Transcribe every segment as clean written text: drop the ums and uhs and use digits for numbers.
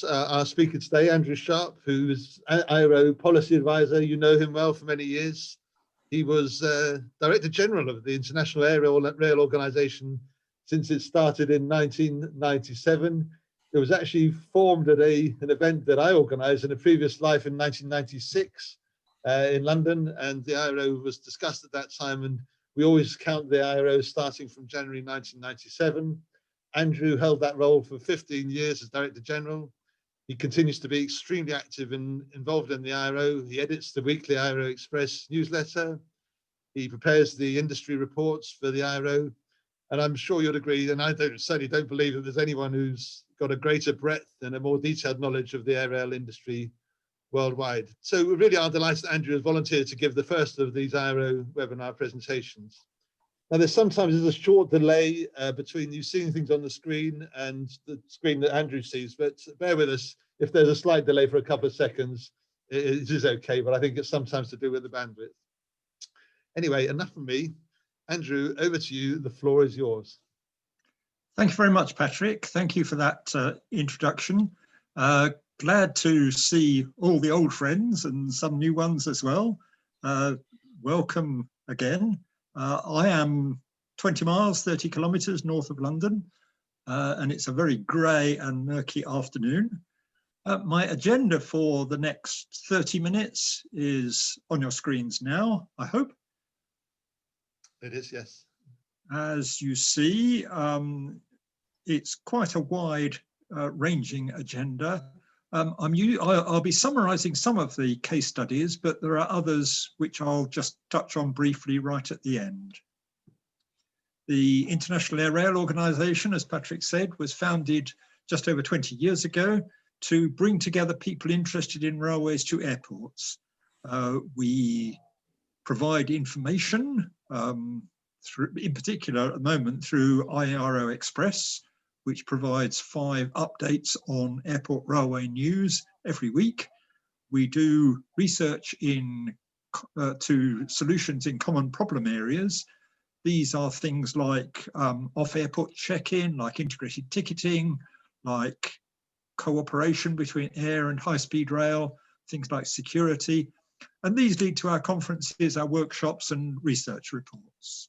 Our speaker today, Andrew Sharp, who is IARO policy advisor. You know him well for many years. He was Director General of the International Rail Organization since it started in 1997. It was actually formed at an event that I organized in a previous life in 1996 in London, and the IARO was discussed at that time, and we always count the IARO starting from January 1997. Andrew held that role for 15 years as Director General. He continues to be extremely active and involved in the IARO. He edits the weekly IARO Express newsletter. He prepares the industry reports for the IARO. And I'm sure you'll agree, and I certainly don't believe that there's anyone who's got a greater breadth and a more detailed knowledge of the air rail industry worldwide. So we really are delighted Andrew has volunteered to give the first of these IARO webinar presentations. Now, there's a short delay between you seeing things on the screen and the screen that Andrew sees, but bear with us. If there's a slight delay for a couple of seconds, it is okay, but I think it's sometimes to do with the bandwidth. Anyway, enough from me. Andrew, over to you. The floor is yours. Thank you very much, Patrick. Thank you for that introduction. Glad to see all the old friends and some new ones as well. Welcome again. I am 20 miles, 30 kilometres north of London, and it's a very grey and murky afternoon. My agenda for the next 30 minutes is on your screens now, I hope. It is, yes. As you see, it's quite a wide ranging agenda. I'll be summarising some of the case studies, but there are others which I'll just touch on briefly right at the end. The International Air Rail Organization, as Patrick said, was founded just over 20 years ago to bring together people interested in railways to airports. We provide information, in particular at the moment through IARO Express, which provides 5 updates on airport railway news every week. We do research to solutions in common problem areas. These are things like off-airport check-in, like integrated ticketing, like cooperation between air and high-speed rail, things like security. And these lead to our conferences, our workshops and research reports,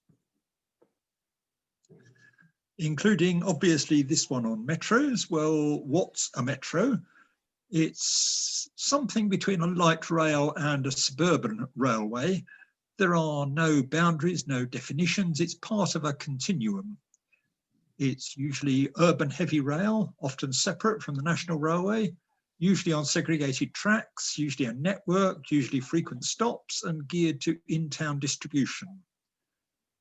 including obviously this one on metros. Well, what's a metro? It's something between a light rail and a suburban railway. There are no boundaries, no definitions. It's part of a continuum. It's usually urban heavy rail, often separate from the national railway, usually on segregated tracks, usually a network, usually frequent stops and geared to in-town distribution.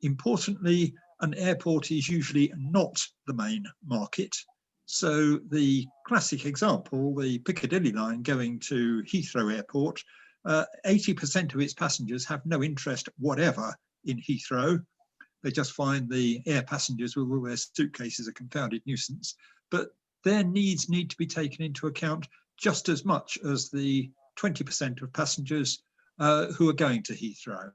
Importantly, an airport is usually not the main market. So the classic example, the Piccadilly line going to Heathrow Airport, 80% of its passengers have no interest whatever in Heathrow. They just find the air passengers with all their suitcases a confounded nuisance, but their needs need to be taken into account just as much as the 20% of passengers who are going to Heathrow.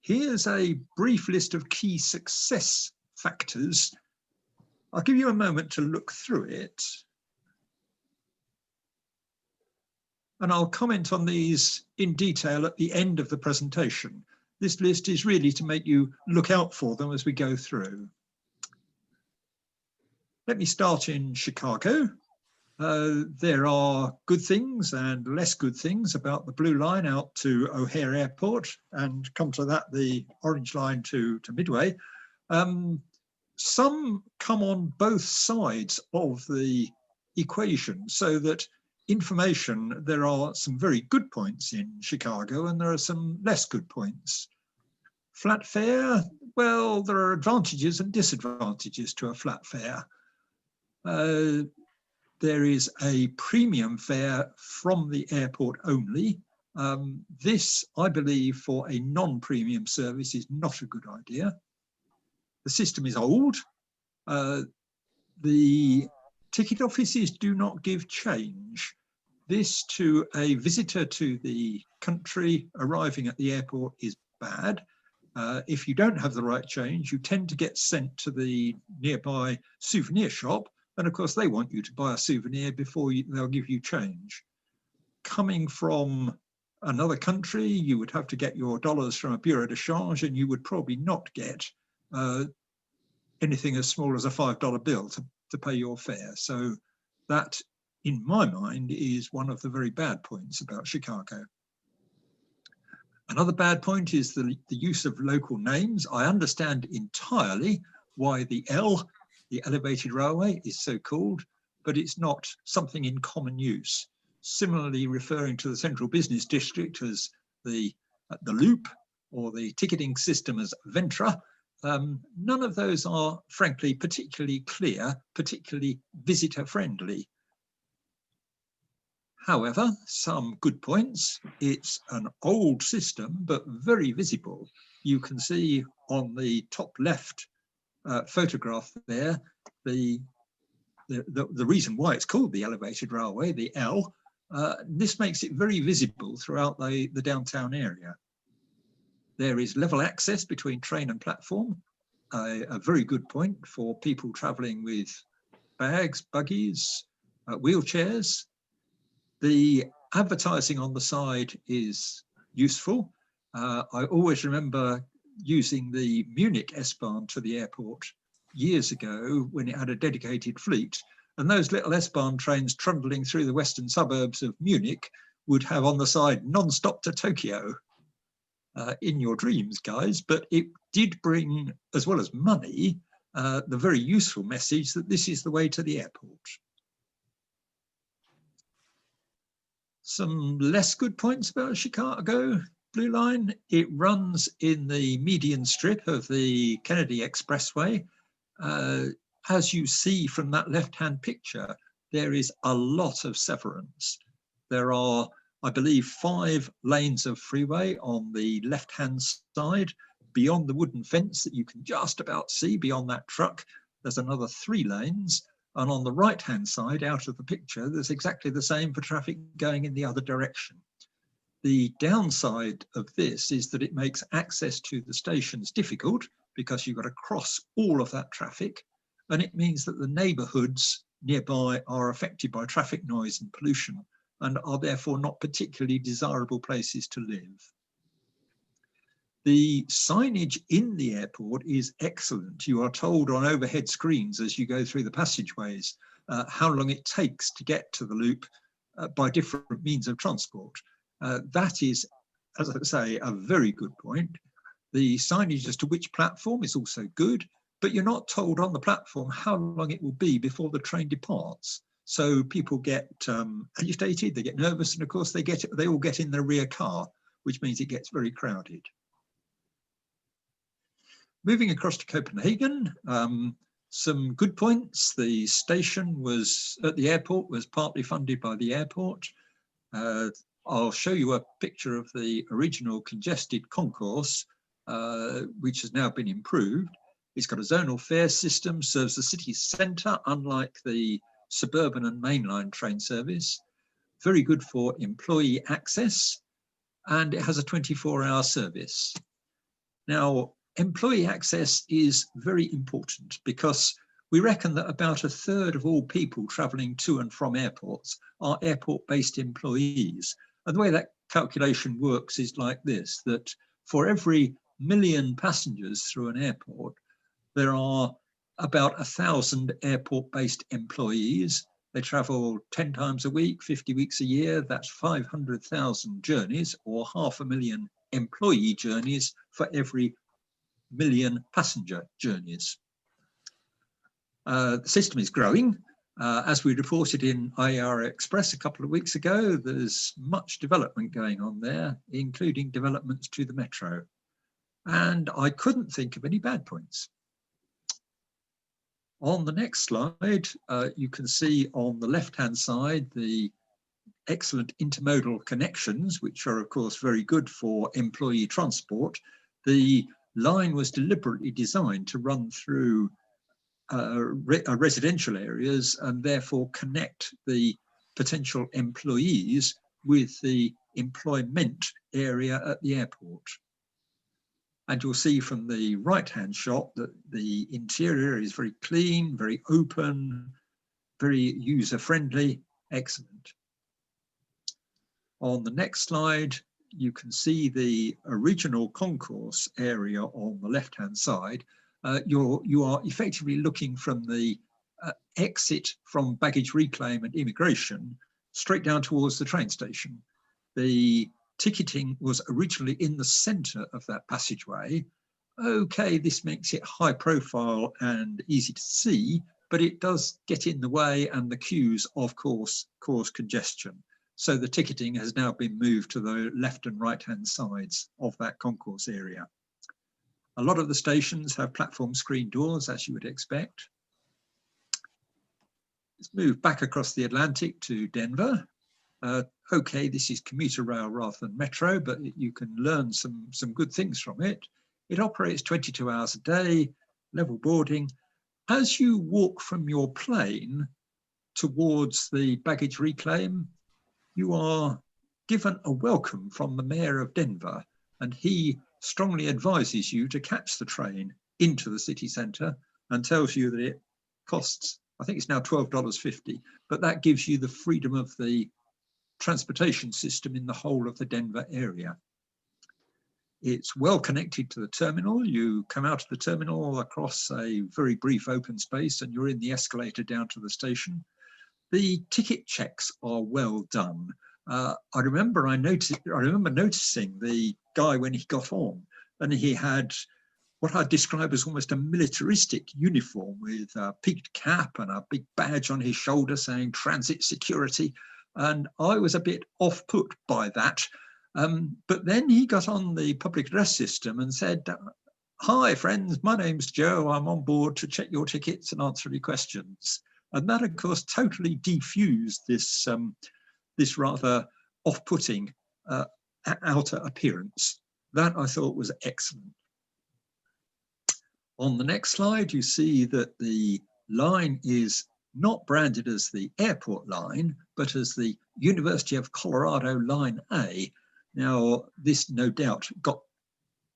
Here's a brief list of key success factors. I'll give you a moment to look through it. And I'll comment on these in detail at the end of the presentation. This list is really to make you look out for them as we go through. Let me start in Chicago. There are good things and less good things about the blue line out to O'Hare Airport, and come to that, the orange line to Midway. Some come on both sides of the equation, so that information, there are some very good points in Chicago and there are some less good points. Flat fare, well, there are advantages and disadvantages to a flat fare. There is a premium fare from the airport only. This, I believe, for a non-premium service is not a good idea. The system is old. The ticket offices do not give change. This, to a visitor to the country arriving at the airport, is bad. If you don't have the right change, you tend to get sent to the nearby souvenir shop And of course, they want you to buy a souvenir before they'll give you change. Coming from another country, you would have to get your dollars from a bureau de change, and you would probably not get anything as small as a $5 bill to pay your fare. So that, in my mind, is one of the very bad points about Chicago. Another bad point is the use of local names. I understand entirely why the L, the elevated railway, is so called, but it's not something in common use. Similarly, referring to the central business district as the loop, or the ticketing system as Ventra, none of those are, frankly, particularly clear, particularly visitor friendly. However, some good points. It's an old system, but very visible. You can see on the top left photograph there, the reason why it's called the elevated railway, the L. This makes it very visible throughout the downtown area. There is level access between train and platform, a very good point for people traveling with bags, buggies, wheelchairs. The advertising on the side is useful. I always remember using the Munich S-Bahn to the airport years ago when it had a dedicated fleet. And those little S-Bahn trains trundling through the western suburbs of Munich would have on the side non-stop to Tokyo. In your dreams, guys. But it did bring, as well as money, the very useful message that this is the way to the airport. Some less good points about Chicago Blue Line. It runs in the median strip of the Kennedy Expressway. As you see from that left-hand picture, there is a lot of severance. There are, I believe, 5 lanes of freeway on the left-hand side. Beyond the wooden fence that you can just about see beyond that truck, there's another 3 lanes. And on the right-hand side, out of the picture, there's exactly the same for traffic going in the other direction. The downside of this is that it makes access to the stations difficult because you've got to cross all of that traffic. And it means that the neighbourhoods nearby are affected by traffic noise and pollution and are therefore not particularly desirable places to live. The signage in the airport is excellent. You are told on overhead screens as you go through the passageways how long it takes to get to the loop by different means of transport. That is, as I say, a very good point. The signage as to which platform is also good, but you're not told on the platform how long it will be before the train departs. So people get agitated, they get nervous, and of course they all get in their rear car, which means it gets very crowded. Moving across to Copenhagen, some good points. The station was at the airport was partly funded by the airport. I'll show you a picture of the original congested concourse, which has now been improved. It's got a zonal fare system, serves the city centre, unlike the suburban and mainline train service. Very good for employee access, and it has a 24-hour service. Now, employee access is very important because we reckon that about 1/3 of all people travelling to and from airports are airport-based employees. And the way that calculation works is like this, that for every 1 million passengers through an airport, there are about 1,000 airport-based employees. They travel 10 times a week, 50 weeks a year. That's 500,000 journeys, or 500,000 employee journeys for every 1 million passenger journeys. The system is growing. As we reported in IARO Express a couple of weeks ago, there's much development going on there, including developments to the metro. And I couldn't think of any bad points. On the next slide, you can see on the left-hand side the excellent intermodal connections, which are, of course, very good for employee transport. The line was deliberately designed to run through residential areas and therefore connect the potential employees with the employment area at the airport. And you'll see from the right-hand shot that the interior is very clean, very open. very user-friendly, excellent. On the next slide, you can see the original concourse area on the left-hand side. You are effectively looking from the exit from baggage reclaim and immigration straight down towards the train station. The ticketing was originally in the centre of that passageway. Okay, this makes it high profile and easy to see, but it does get in the way, and the queues, of course, cause congestion. So the ticketing has now been moved to the left and right-hand sides of that concourse area. A lot of the stations have platform screen doors, as you would expect. Let's move back across the Atlantic to Denver. Okay, this is commuter rail rather than metro, but you can learn some good things from it. It operates 22 hours a day, level boarding. As you walk from your plane towards the baggage reclaim, you are given a welcome from the mayor of Denver, and he strongly advises you to catch the train into the city centre and tells you that it costs, I think it's now $12.50, but that gives you the freedom of the transportation system in the whole of the Denver area. It's well connected to the terminal. You come out of the terminal across a very brief open space and you're in the escalator down to the station. The ticket checks are well done. I remember noticing the guy when he got on, and he had what I'd describe as almost a militaristic uniform with a peaked cap and a big badge on his shoulder saying transit security. And I was a bit off-put by that. But then he got on the public address system and said, "Hi, friends, my name's Joe. I'm on board to check your tickets and answer any questions." And that, of course, totally defused this rather off-putting outer appearance. That I thought was excellent. On the next slide, you see that the line is not branded as the airport line, but as the University of Colorado Line A. Now, this no doubt got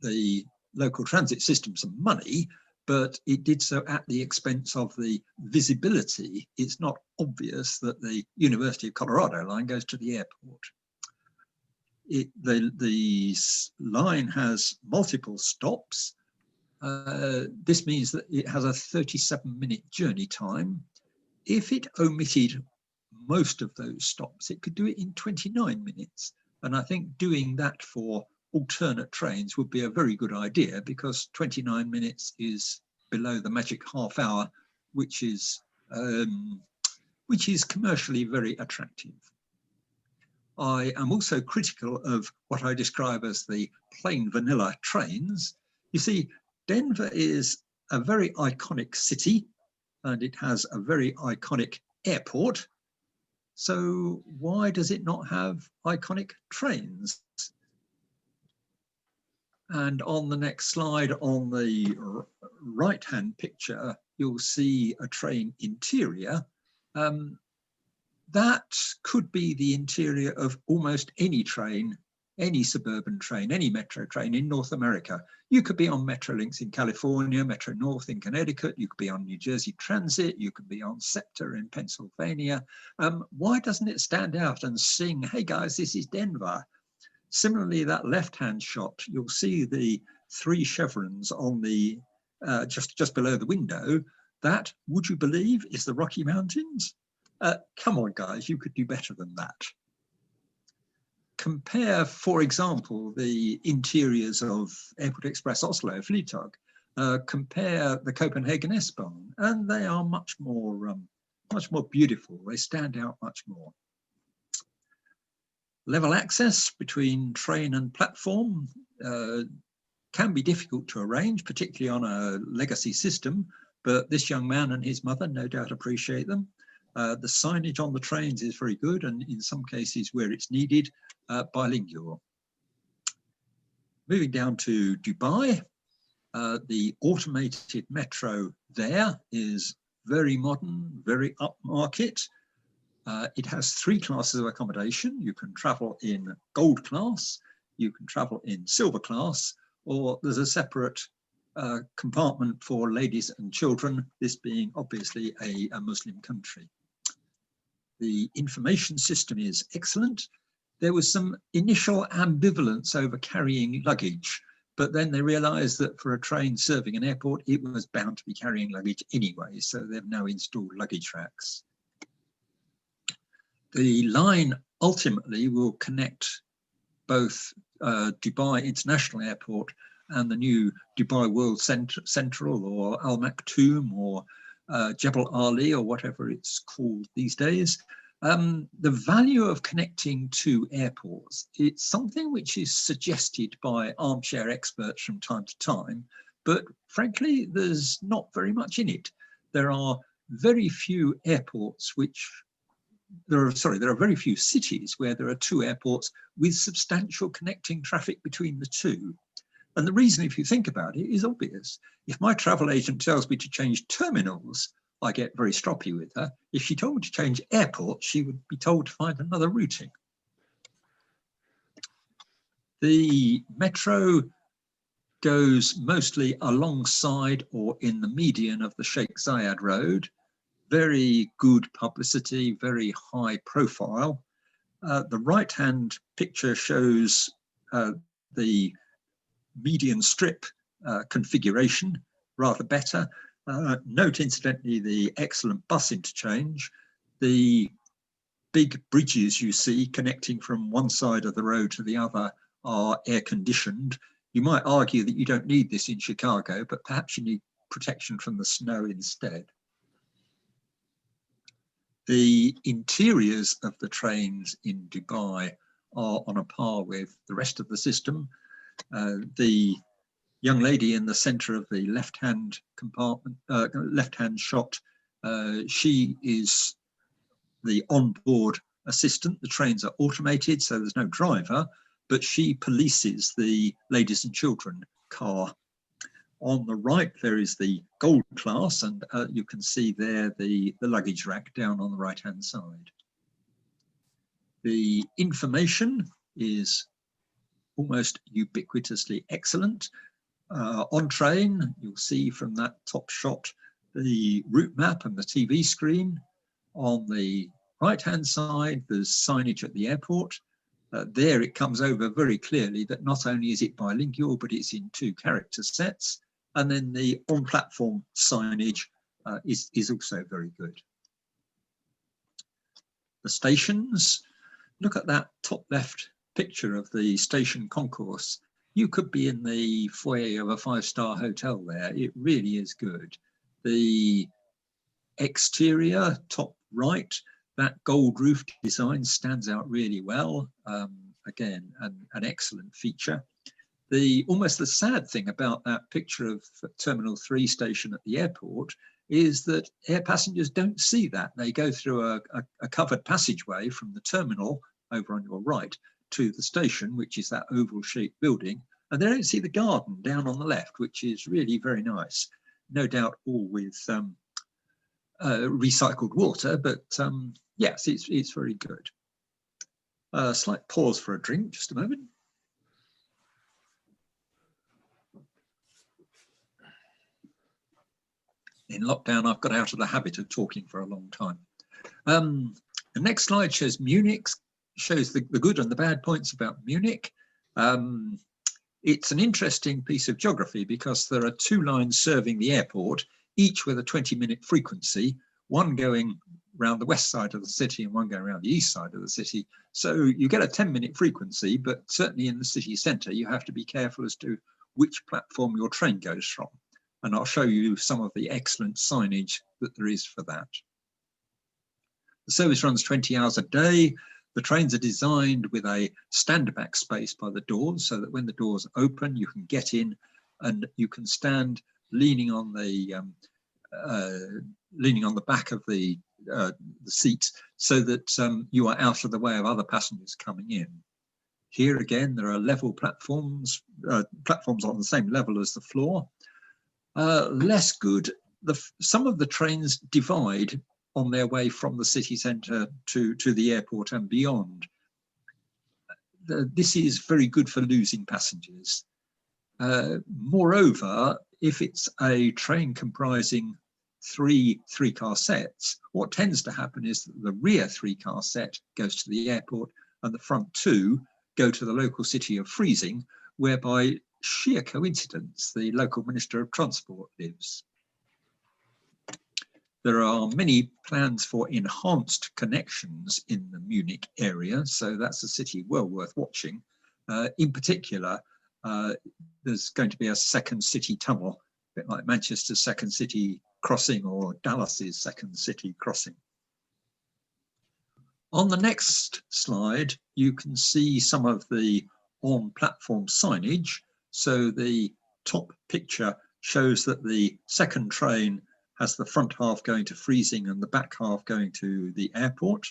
the local transit system some money, but it did so at the expense of the visibility. It's not obvious that the University of Colorado line goes to the airport. The line has multiple stops. This means that it has a 37-minute journey time. If it omitted most of those stops, it could do it in 29 minutes. And I think doing that for alternate trains would be a very good idea, because 29 minutes is below the magic half hour, which is commercially very attractive. I am also critical of what I describe as the plain vanilla trains. You see, Denver is a very iconic city, and it has a very iconic airport. So why does it not have iconic trains? And on the next slide, on the right-hand picture, you'll see a train interior. That could be the interior of almost any train, any suburban train, any metro train in North America. You could be on Metrolinx in California, Metro North in Connecticut, you could be on New Jersey Transit, you could be on SEPTA in Pennsylvania. Why doesn't it stand out and sing, "Hey guys, this is Denver"? Similarly, that left-hand shot, you'll see the 3 chevrons on the just below the window. That, would you believe, is the Rocky Mountains? Come on, guys, you could do better than that. Compare, for example, the interiors of Airport Express Oslo, Flytog. Compare the Copenhagen S-Bahn, and they are much more beautiful. They stand out much more. Level access between train and platform can be difficult to arrange, particularly on a legacy system, but this young man and his mother no doubt appreciate them. The signage on the trains is very good, and in some cases where it's needed, bilingual. Moving down to Dubai, the automated metro there is very modern, very upmarket. It has 3 classes of accommodation. You can travel in gold class, you can travel in silver class, or there's a separate compartment for ladies and children, this being obviously a Muslim country. The information system is excellent. There was some initial ambivalence over carrying luggage, but then they realized that for a train serving an airport, it was bound to be carrying luggage anyway, so they've now installed luggage racks. The line ultimately will connect both Dubai International Airport and the new Dubai World Central, or Al Maktoum, or Jebel Ali, or whatever it's called these days. The value of connecting two airports, it's something which is suggested by armchair experts from time to time, but frankly, there's not very much in it. There are very few airports there are very few cities where there are two airports with substantial connecting traffic between the two. And the reason, if you think about it, is obvious. If my travel agent tells me to change terminals, I get very stroppy with her. If she told me to change airports, she would be told to find another routing. The metro goes mostly alongside or in the median of the Sheikh Zayed Road. Very good publicity, very high profile. The right-hand picture shows the median strip configuration, rather better. Note, incidentally, the excellent bus interchange. The big bridges you see connecting from one side of the road to the other are air-conditioned. You might argue that you don't need this in Chicago, but perhaps you need protection from the snow instead. The interiors of the trains in Dubai are on a par with the rest of the system. The young lady in the center of the left-hand compartment, left-hand shot, she is the onboard assistant. The trains are automated, so there's no driver, but she polices the ladies and children car. On the right, there is the gold class, and you can see there the luggage rack down on the right-hand side. The information is almost ubiquitously excellent. On train, you'll see from that top shot the route map and the TV screen. On the right-hand side, there's signage at the airport. There it comes over very clearly that not only is it bilingual, but it's in 2 character sets. And then the on-platform signage is also very good. The stations, look at that top left picture of the station concourse. You could be in the foyer of a 5-star hotel there. It really is good. The exterior, top right, that gold roof design stands out really well. Again, an excellent feature. Almost the sad thing about that picture of Terminal 3 station at the airport is that air passengers don't see that. They go through a covered passageway from the terminal over on your right to the station, which is that oval-shaped building, and they don't see the garden down on the left, which is really very nice. No doubt all with recycled water, but yes, it's very good. Slight pause for a drink, just a moment. In lockdown, I've got out of the habit of talking for a long time. The next slide shows Munich, shows the good and the bad points about Munich. It's an interesting piece of geography because there are 2 lines serving the airport, each with a 20-minute frequency, one going around the west side of the city and one going around the east side of the city. So you get a 10-minute frequency, but certainly in the city centre, you have to be careful as to which platform your train goes from. And I'll show you some of the excellent signage that there is for that. The service runs 20 hours a day. The trains are designed with a stand-back space by the doors so that when the doors open, you can get in and you can stand leaning on the back of the seats so that you are out of the way of other passengers coming in. Here again, there are level platforms, platforms on the same level as the floor. Less good, some of the trains divide on their way from the city centre to the airport and beyond. This is very good for losing passengers. Moreover, if it's a train comprising three-car sets, what tends to happen is that the rear three-car set goes to the airport and the front two go to the local city of Freezing, where by sheer coincidence, the local Minister of Transport lives. There are many plans for enhanced connections in the Munich area, so that's a city well worth watching. In particular, there's going to be a second city tunnel, a bit like Manchester's second city crossing or Dallas's second city crossing. On the next slide, you can see some of the on-platform signage. So the top picture shows that the second train has the front half going to Freezing and the back half going to the airport.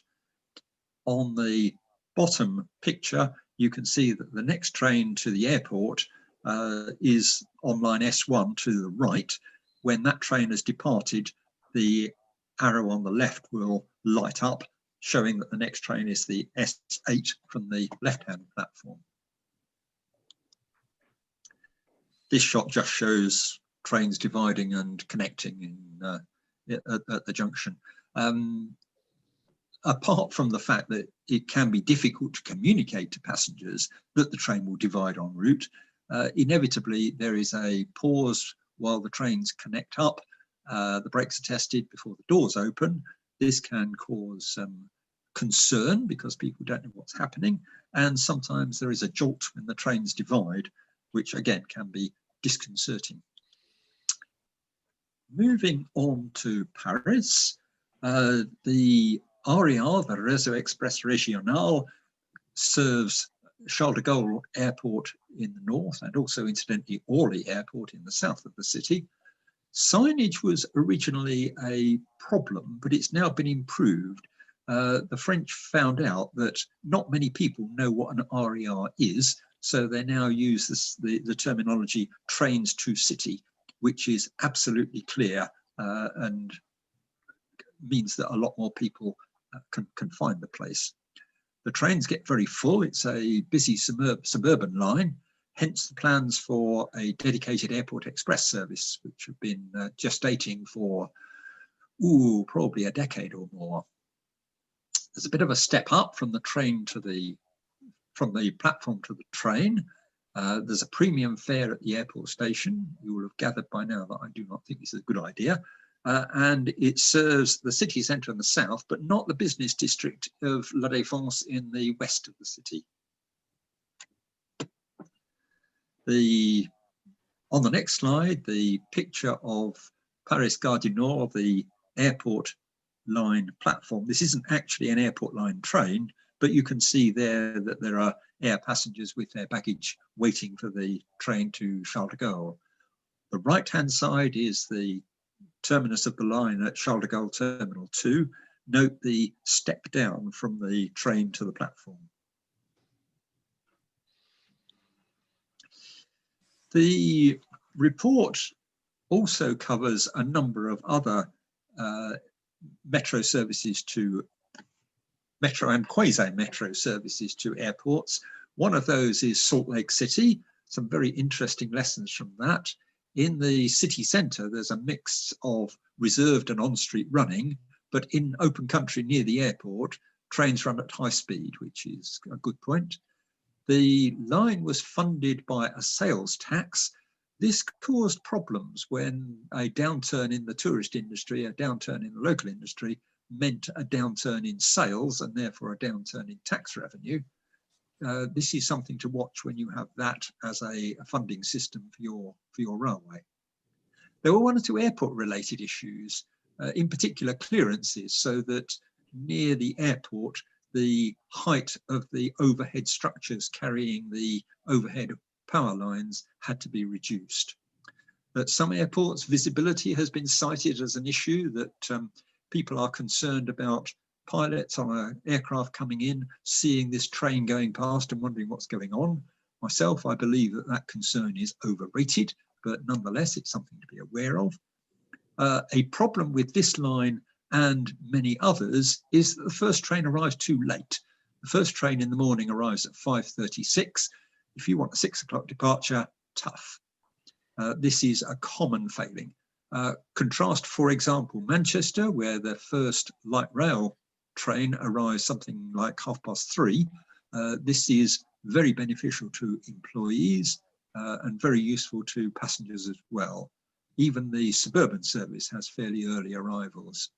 On the bottom picture, you can see that the next train to the airport is on line S1 to the right. When that train has departed, the arrow on the left will light up, showing that the next train is the S8 from the left-hand platform. This shot just shows trains dividing and connecting at the junction. Apart from the fact that it can be difficult to communicate to passengers that the train will divide en route, inevitably there is a pause while the trains connect up. The brakes are tested before the doors open. This can cause concern because people don't know what's happening, and sometimes there is a jolt when the trains divide, which again can be disconcerting. Moving on to Paris, the RER, the Réseau Express Régional, serves Charles de Gaulle Airport in the north and also incidentally Orly Airport in the south of the city. Signage was originally a problem, but it's now been improved. The French found out that not many people know what an RER is, so they now use the terminology trains to city, which is absolutely clear and means that a lot more people can find the place. The trains get very full. It's a busy suburban line, hence the plans for a dedicated airport express service, which have been gestating for probably a decade or more. There's a bit of a step up from the train to from the platform to the train. There's a premium fare at the airport station. You will have gathered by now that I do not think this is a good idea. And it serves the city centre in the south, but not the business district of La Défense in the west of the city. On the next slide, the picture of Paris Gare du Nord, the airport line platform. This isn't actually an airport line train, but you can see there that there are air passengers with their baggage waiting for the train to Charles de Gaulle. The right-hand side is the terminus of the line at Charles de Gaulle Terminal 2. Note the step down from the train to the platform. The report also covers a number of other metro services to metro and quasi-metro services to airports. One of those is Salt Lake City. Some very interesting lessons from that. In the city centre, there's a mix of reserved and on-street running, but in open country near the airport, trains run at high speed, which is a good point. The line was funded by a sales tax. This caused problems when a downturn in the tourist industry, a downturn in the local industry, meant a downturn in sales and therefore a downturn in tax revenue. This is something to watch when you have that as a funding system for your railway. There were one or two airport related issues, in particular clearances, so that near the airport, the height of the overhead structures carrying the overhead power lines had to be reduced. At some airports, visibility has been cited as an issue, that people are concerned about pilots on an aircraft coming in, seeing this train going past and wondering what's going on. Myself, I believe that that concern is overrated, but nonetheless, it's something to be aware of. A problem with this line and many others is that the first train arrives too late. The first train in the morning arrives at 5:36. If you want a 6 o'clock departure, tough. This is a common failing. Contrast, for example, Manchester, where the first light rail train arrives something like 3:30. This is very beneficial to employees and very useful to passengers as well. Even the suburban service has fairly early arrivals.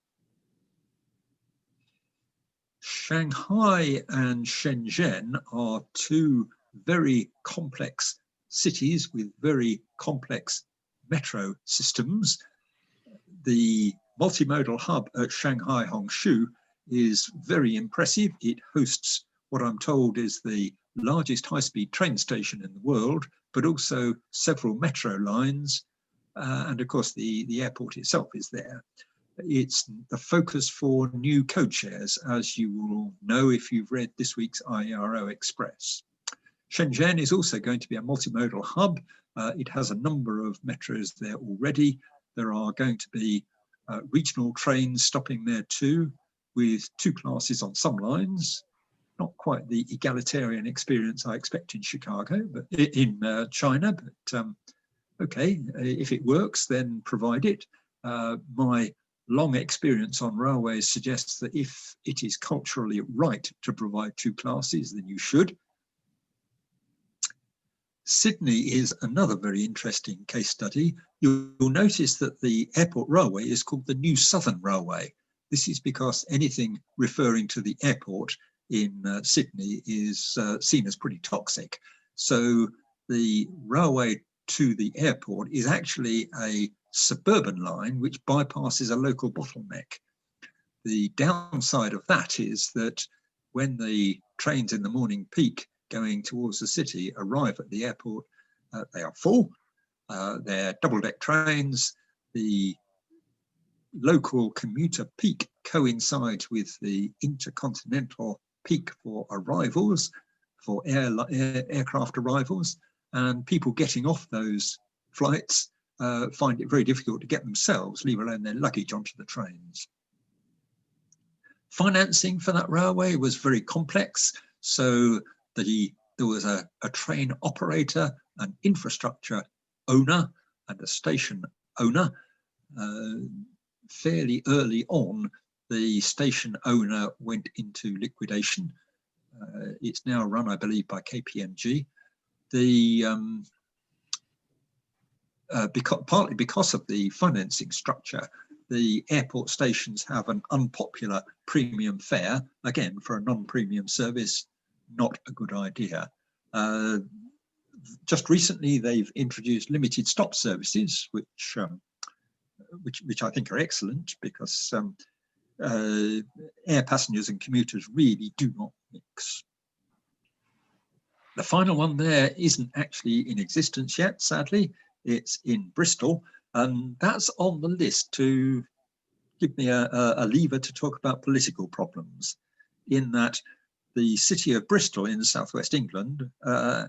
Shanghai and Shenzhen are two very complex cities with very complex metro systems. The multimodal hub at Shanghai Hongshu is very impressive. It hosts what I'm told is the largest high-speed train station in the world, but also several metro lines. And of course, the airport itself is there. It's the focus for new code shares, as you will know if you've read this week's IARO Express. Shenzhen is also going to be a multimodal hub. It has a number of metros there already. There are going to be regional trains stopping there too, with 2 classes on some lines. Not quite the egalitarian experience I expect in Chicago, but in China, but okay, if it works, then provide it. My long experience on railways suggests that if it is culturally right to provide 2 classes, then you should. Sydney is another very interesting case study. You'll notice that the airport railway is called the New Southern Railway. This is because anything referring to the airport in Sydney is seen as pretty toxic. So the railway to the airport is actually a suburban line which bypasses a local bottleneck. The downside of that is that when the trains in the morning peak going towards the city arrive at the airport, they are full. They're double-deck trains. The local commuter peak coincides with the intercontinental peak for arrivals, for aircraft arrivals, and people getting off those flights find it very difficult to get themselves, leave alone their luggage, onto the trains. Financing for that railway was very complex, so there was a train operator, an infrastructure owner, and a station owner. Fairly early on, the station owner went into liquidation. It's now run, I believe, by KPMG. Partly because of the financing structure, the airport stations have an unpopular premium fare. Again, for a non-premium service, not a good idea. Just recently, they've introduced limited stop services, which I think are excellent, because air passengers and commuters really do not mix. The final one there isn't actually in existence yet, sadly. It's in Bristol, and that's on the list to give me a lever to talk about political problems, in that the city of Bristol in southwest England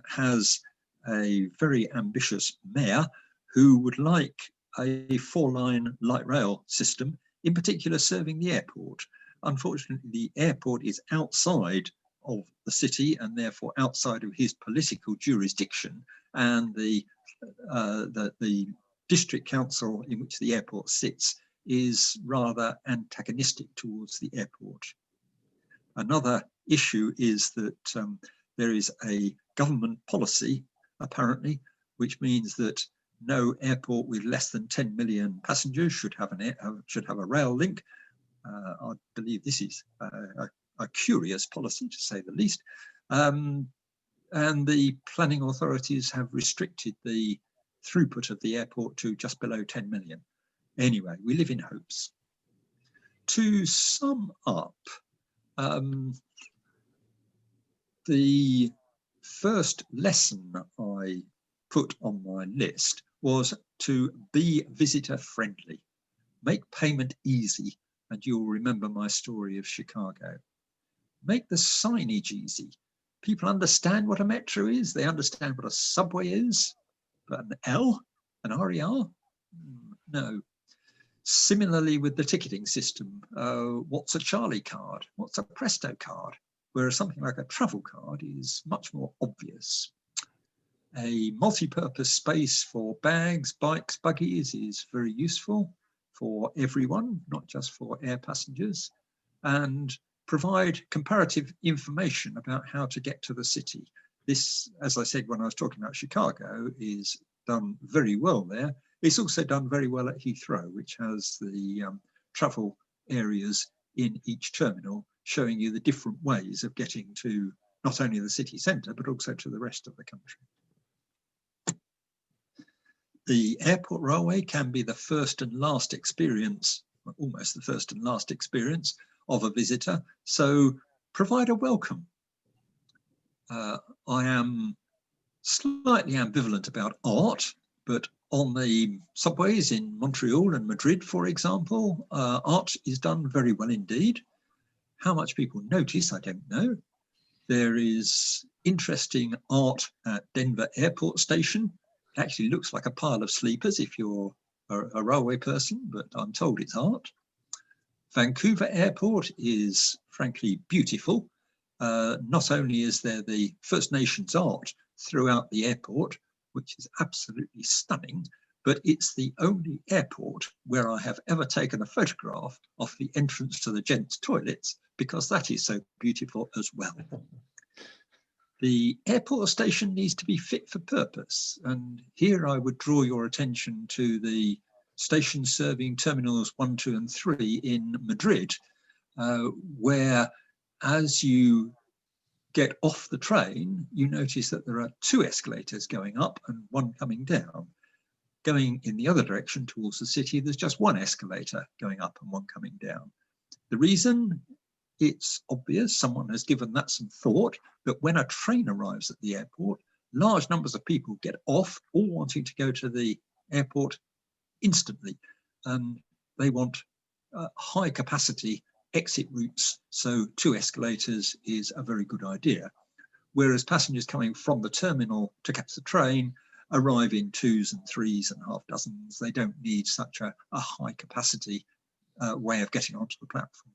has a very ambitious mayor who would like a 4-line light rail system, in particular serving the airport. Unfortunately, the airport is outside of the city and therefore outside of his political jurisdiction, and the district council in which the airport sits is rather antagonistic towards the airport. Another issue is that there is a government policy, apparently, which means that no airport with less than 10 million passengers should have a rail link. I believe this is a curious policy, to say the least. And the planning authorities have restricted the throughput of the airport to just below 10 million. Anyway, we live in hopes. To sum up, the first lesson I put on my list was to be visitor friendly. Make payment easy, and you'll remember my story of Chicago. Make the signage easy. People understand what a metro is. They understand what a subway is. But an L, an RER? No. Similarly with the ticketing system, what's a Charlie card? What's a Presto card? Whereas something like a travel card is much more obvious. A multi-purpose space for bags, bikes, buggies is very useful for everyone, not just for air passengers, and provide comparative information about how to get to the city. This, as I said when I was talking about Chicago, is done very well there. It's also done very well at Heathrow, which has the travel areas in each terminal, showing you the different ways of getting to not only the city centre, but also to the rest of the country. The airport railway can be the first and last experience, almost the first and last experience of a visitor, so provide a welcome. I am slightly ambivalent about art, but on the subways in Montreal and Madrid, for example, art is done very well indeed. How much people notice, I don't know. There is interesting art at Denver Airport Station. It actually looks like a pile of sleepers if you're a railway person, but I'm told it's art. Vancouver Airport is frankly beautiful. Not only is there the First Nations art throughout the airport, which is absolutely stunning, but it's the only airport where I have ever taken a photograph of the entrance to the gents' toilets, because that is so beautiful as well. The airport station needs to be fit for purpose, and here I would draw your attention to the stations serving terminals 1, 2 and 3 in Madrid, where as you get off the train, you notice that there are 2 escalators going up and 1 coming down. Going in the other direction towards the city, there's just 1 escalator going up and 1 coming down. The reason, it's obvious, someone has given that some thought, that when a train arrives at the airport, large numbers of people get off, all wanting to go to the airport instantly. They want high capacity exit routes, so 2 escalators is a very good idea. Whereas passengers coming from the terminal to catch the train arrive in 2s and 3s and half dozens. They don't need such a high capacity way of getting onto the platform.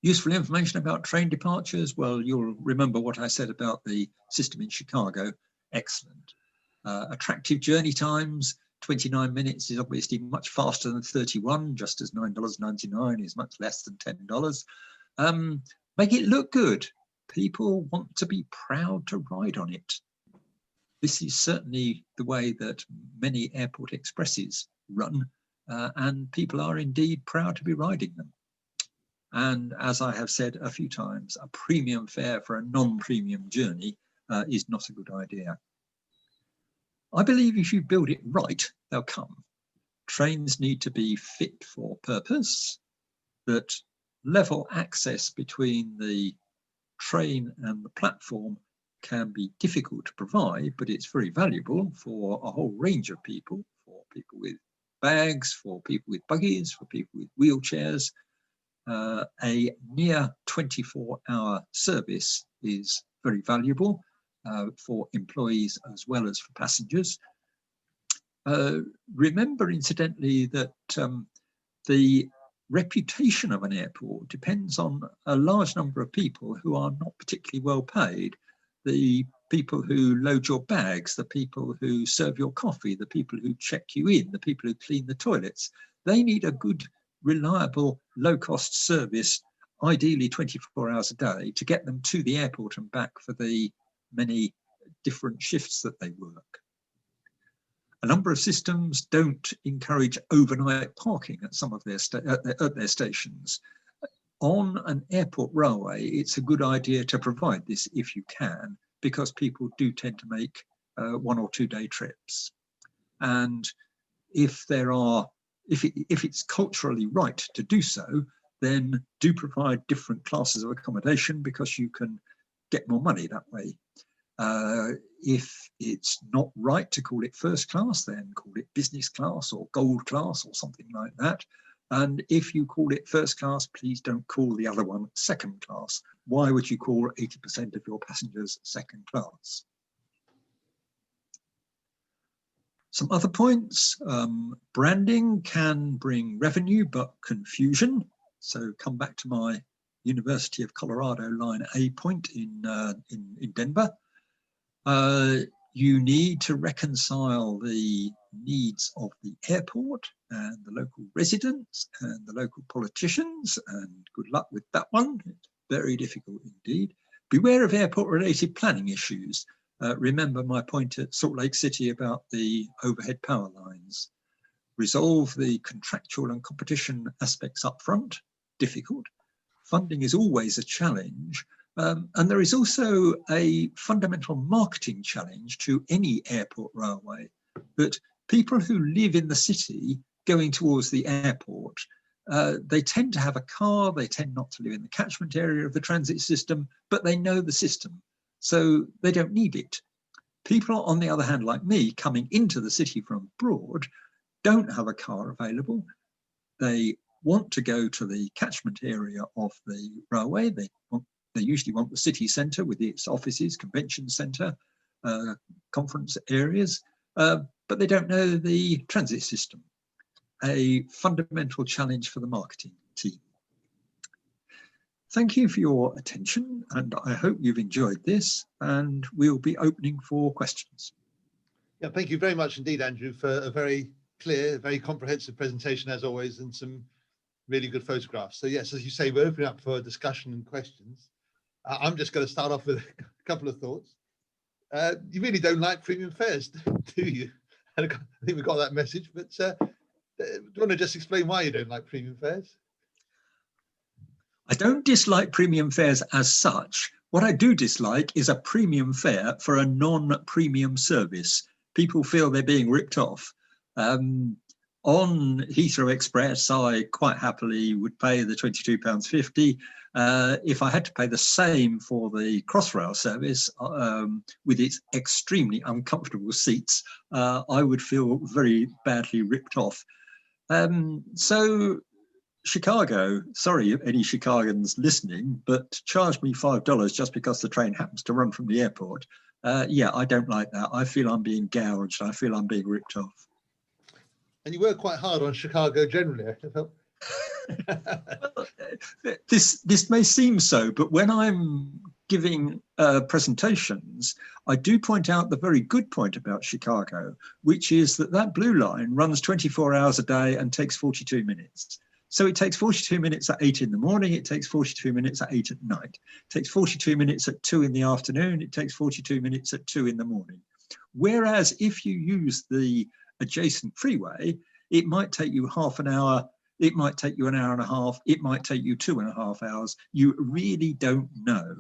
Useful information about train departures. Well, you'll remember what I said about the system in Chicago. Excellent. Attractive journey times. 29 minutes is obviously much faster than 31, just as $9.99 is much less than $10. Make it look good. People want to be proud to ride on it. This is certainly the way that many airport expresses run, and people are indeed proud to be riding them. And as I have said a few times, a premium fare for a non-premium journey is not a good idea. I believe if you build it right, they'll come. Trains need to be fit for purpose, that level access between the train and the platform can be difficult to provide, but it's very valuable for a whole range of people, for people with bags, for people with buggies, for people with wheelchairs. A near 24-hour service is very valuable for employees as well as for passengers. Remember, incidentally, that the reputation of an airport depends on a large number of people who are not particularly well paid. The people who load your bags, the people who serve your coffee, the people who check you in, the people who clean the toilets. They need a good, reliable, low-cost service, ideally 24 hours a day, to get them to the airport and back for the many different shifts that they work. A number of systems don't encourage overnight parking at some of their stations. On an airport railway, it's a good idea to provide this if you can, because people do tend to make 1 or 2 day trips. And if it's culturally right to do so, then do provide different classes of accommodation, because you can get more money that way. If it's not right to call it first class, then call it business class or gold class or something like that. And if you call it first class, please don't call the other one second class. Why would you call 80% of your passengers second class? Some other points. Branding can bring revenue, but confusion. So come back to my University of Colorado line A point in Denver. You need to reconcile the needs of the airport and the local residents and the local politicians, and good luck with that one. It's very difficult indeed. Beware of airport-related planning issues. Remember my point at Salt Lake City about the overhead power lines. Resolve the contractual and competition aspects up front. Difficult. Funding is always a challenge. And there is also a fundamental marketing challenge to any airport railway, that people who live in the city going towards the airport, they tend to have a car, they tend not to live in the catchment area of the transit system, but they know the system, so they don't need it. People, on the other hand, like me, coming into the city from abroad, don't have a car available. They want to go to the catchment area of the railway. They usually want the city centre with its offices, convention centre, conference areas, but they don't know the transit system. A fundamental challenge for the marketing team. Thank you for your attention, and I hope you've enjoyed this, and we'll be opening for questions. Yeah, thank you very much indeed, Andrew, for a very clear, very comprehensive presentation as always, and some really good photographs. So yes, as you say, we're opening up for discussion and questions. I'm just going to start off with a couple of thoughts. You really don't like premium fares, do you? I think we got that message, but do you want to just explain why you don't like premium fares? I don't dislike premium fares as such. What I do dislike is a premium fare for a non-premium service. People feel they're being ripped off. On Heathrow Express, I quite happily would pay the £22.50. If I had to pay the same for the Crossrail service with its extremely uncomfortable seats, I would feel very badly ripped off. So Chicago, sorry, any Chicagans listening, but charge me $5 just because the train happens to run from the airport. Yeah, I don't like that. I feel I'm being gouged. I feel I'm being ripped off. And you work quite hard on Chicago generally, I felt. Well, this may seem so, but when I'm giving presentations, I do point out the very good point about Chicago, which is that blue line runs 24 hours a day and takes 42 minutes. So it takes 42 minutes at 8 in the morning, it takes 42 minutes at 8 at night. It takes 42 minutes at 2 in the afternoon, it takes 42 minutes at 2 in the morning. Whereas if you use the adjacent freeway, it might take you half an hour, it might take you an hour and a half, it might take you 2.5 hours. You really don't know.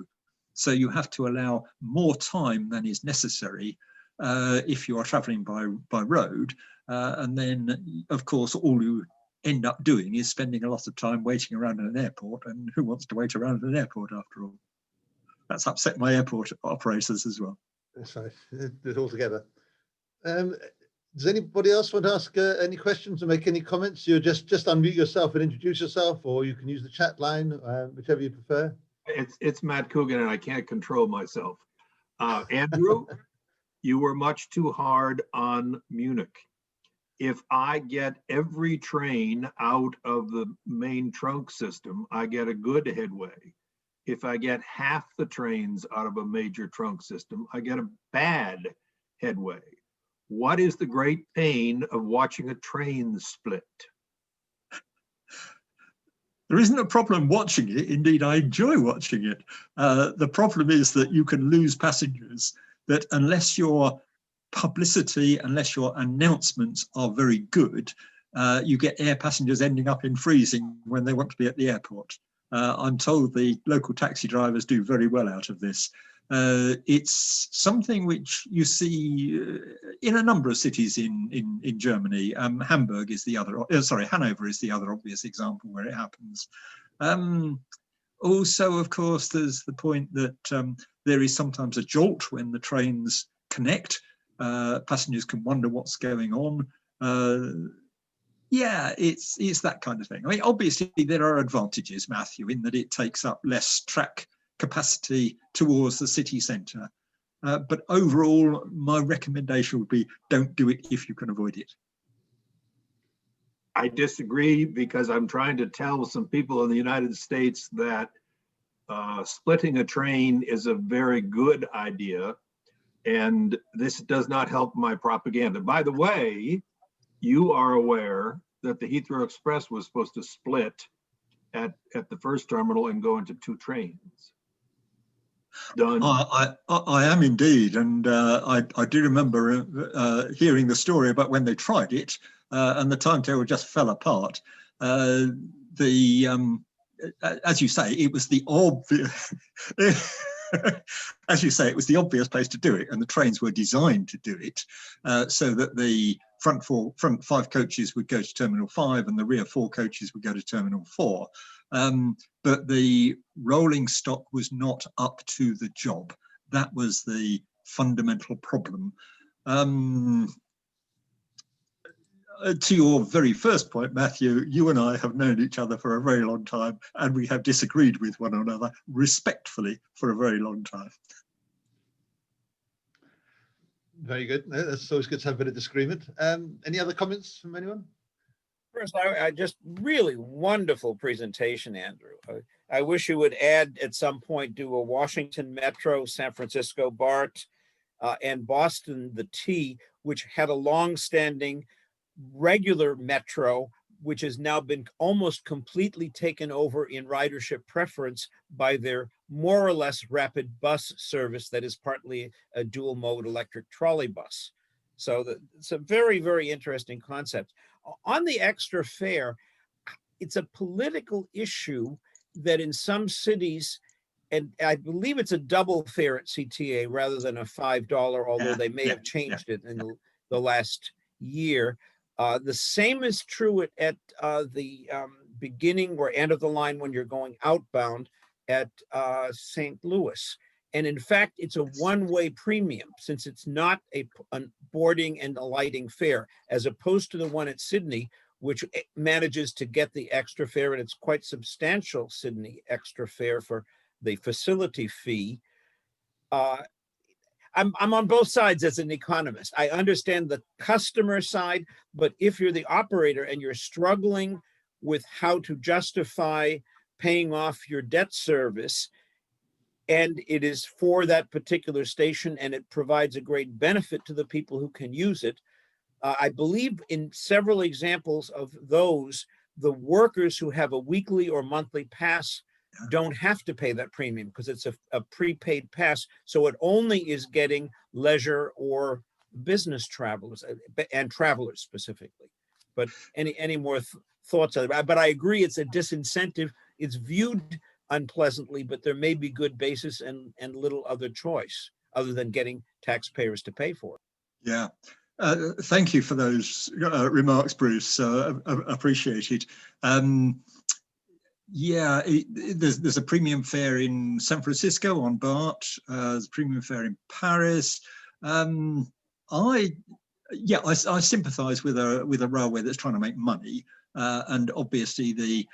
So you have to allow more time than is necessary if you are traveling by road. And then, of course, all you end up doing is spending a lot of time waiting around at an airport, and who wants to wait around at an airport after all? That's upset my airport operators as well. That's right, do it all together. Does anybody else want to ask any questions or make any comments? You just unmute yourself and introduce yourself, or you can use the chat line, whichever you prefer. It's Matt Coogan, and I can't control myself. Andrew, you were much too hard on Munich. If I get every train out of the main trunk system, I get a good headway. If I get half the trains out of a major trunk system, I get a bad headway. What is the great pain of watching a train split? There isn't a problem watching it. Indeed, I enjoy watching it. The problem is that you can lose passengers, that unless your publicity, unless your announcements are very good, you get air passengers ending up in freezing when they want to be at the airport. I'm told the local taxi drivers do very well out of this. It's something which you see in a number of cities in Germany. Hamburg is the other, Hanover is the other obvious example where it happens. Also, of course, there's the point that there is sometimes a jolt when the trains connect. Passengers can wonder what's going on. Yeah, it's that kind of thing. I mean, obviously there are advantages, Matthew, in that it takes up less track capacity towards the city centre. But overall, my recommendation would be don't do it if you can avoid it. I disagree, because I'm trying to tell some people in the United States that splitting a train is a very good idea. And this does not help my propaganda. By the way, you are aware that the Heathrow Express was supposed to split at the first terminal and go into 2 trains. Done. I am indeed, and I do remember hearing the story about when they tried it, and the timetable just fell apart. As you say, it was the obvious. As you say, it was the obvious place to do it, and the trains were designed to do it so that the front 5 coaches would go to Terminal 5 and the rear 4 coaches would go to Terminal 4. But the rolling stock was not up to the job. That was the fundamental problem. To your very first point, Matthew, you and I have known each other for a very long time, and we have disagreed with one another respectfully for a very long time. Very good. That's always good to have a bit of disagreement. Any other comments from anyone? First, I just really wonderful presentation, Andrew. I wish you would add at some point, do a Washington Metro, San Francisco BART, and Boston the T, which had a long-standing regular metro, which has now been almost completely taken over in ridership preference by their more or less rapid bus service that is partly a dual mode electric trolley bus. So it's a very, very interesting concept. On the extra fare, it's a political issue that in some cities, and I believe it's a double fare at CTA rather than a $5, although they may have changed it in the last year. The same is true at the beginning or end of the line when you're going outbound at St. Louis. And in fact, it's a one-way premium since it's not a boarding and alighting fare, as opposed to the one at Sydney, which manages to get the extra fare, and it's quite substantial Sydney extra fare for the facility fee. I'm on both sides as an economist. I understand the customer side, but if you're the operator and you're struggling with how to justify paying off your debt service, and it is for that particular station and it provides a great benefit to the people who can use it, I believe in several examples of those, the workers who have a weekly or monthly pass don't have to pay that premium because it's a prepaid pass. So it only is getting leisure or business travelers and travelers specifically. But any more thoughts on it? But I agree, it's a disincentive. It's viewed unpleasantly, but there may be good basis and little other choice other than getting taxpayers to pay for it. Yeah. Thank you for those remarks, Bruce. Appreciate it. Yeah, there's a premium fare in San Francisco on BART. There's a premium fare in Paris. I sympathise with a railway that's trying to make money, and obviously the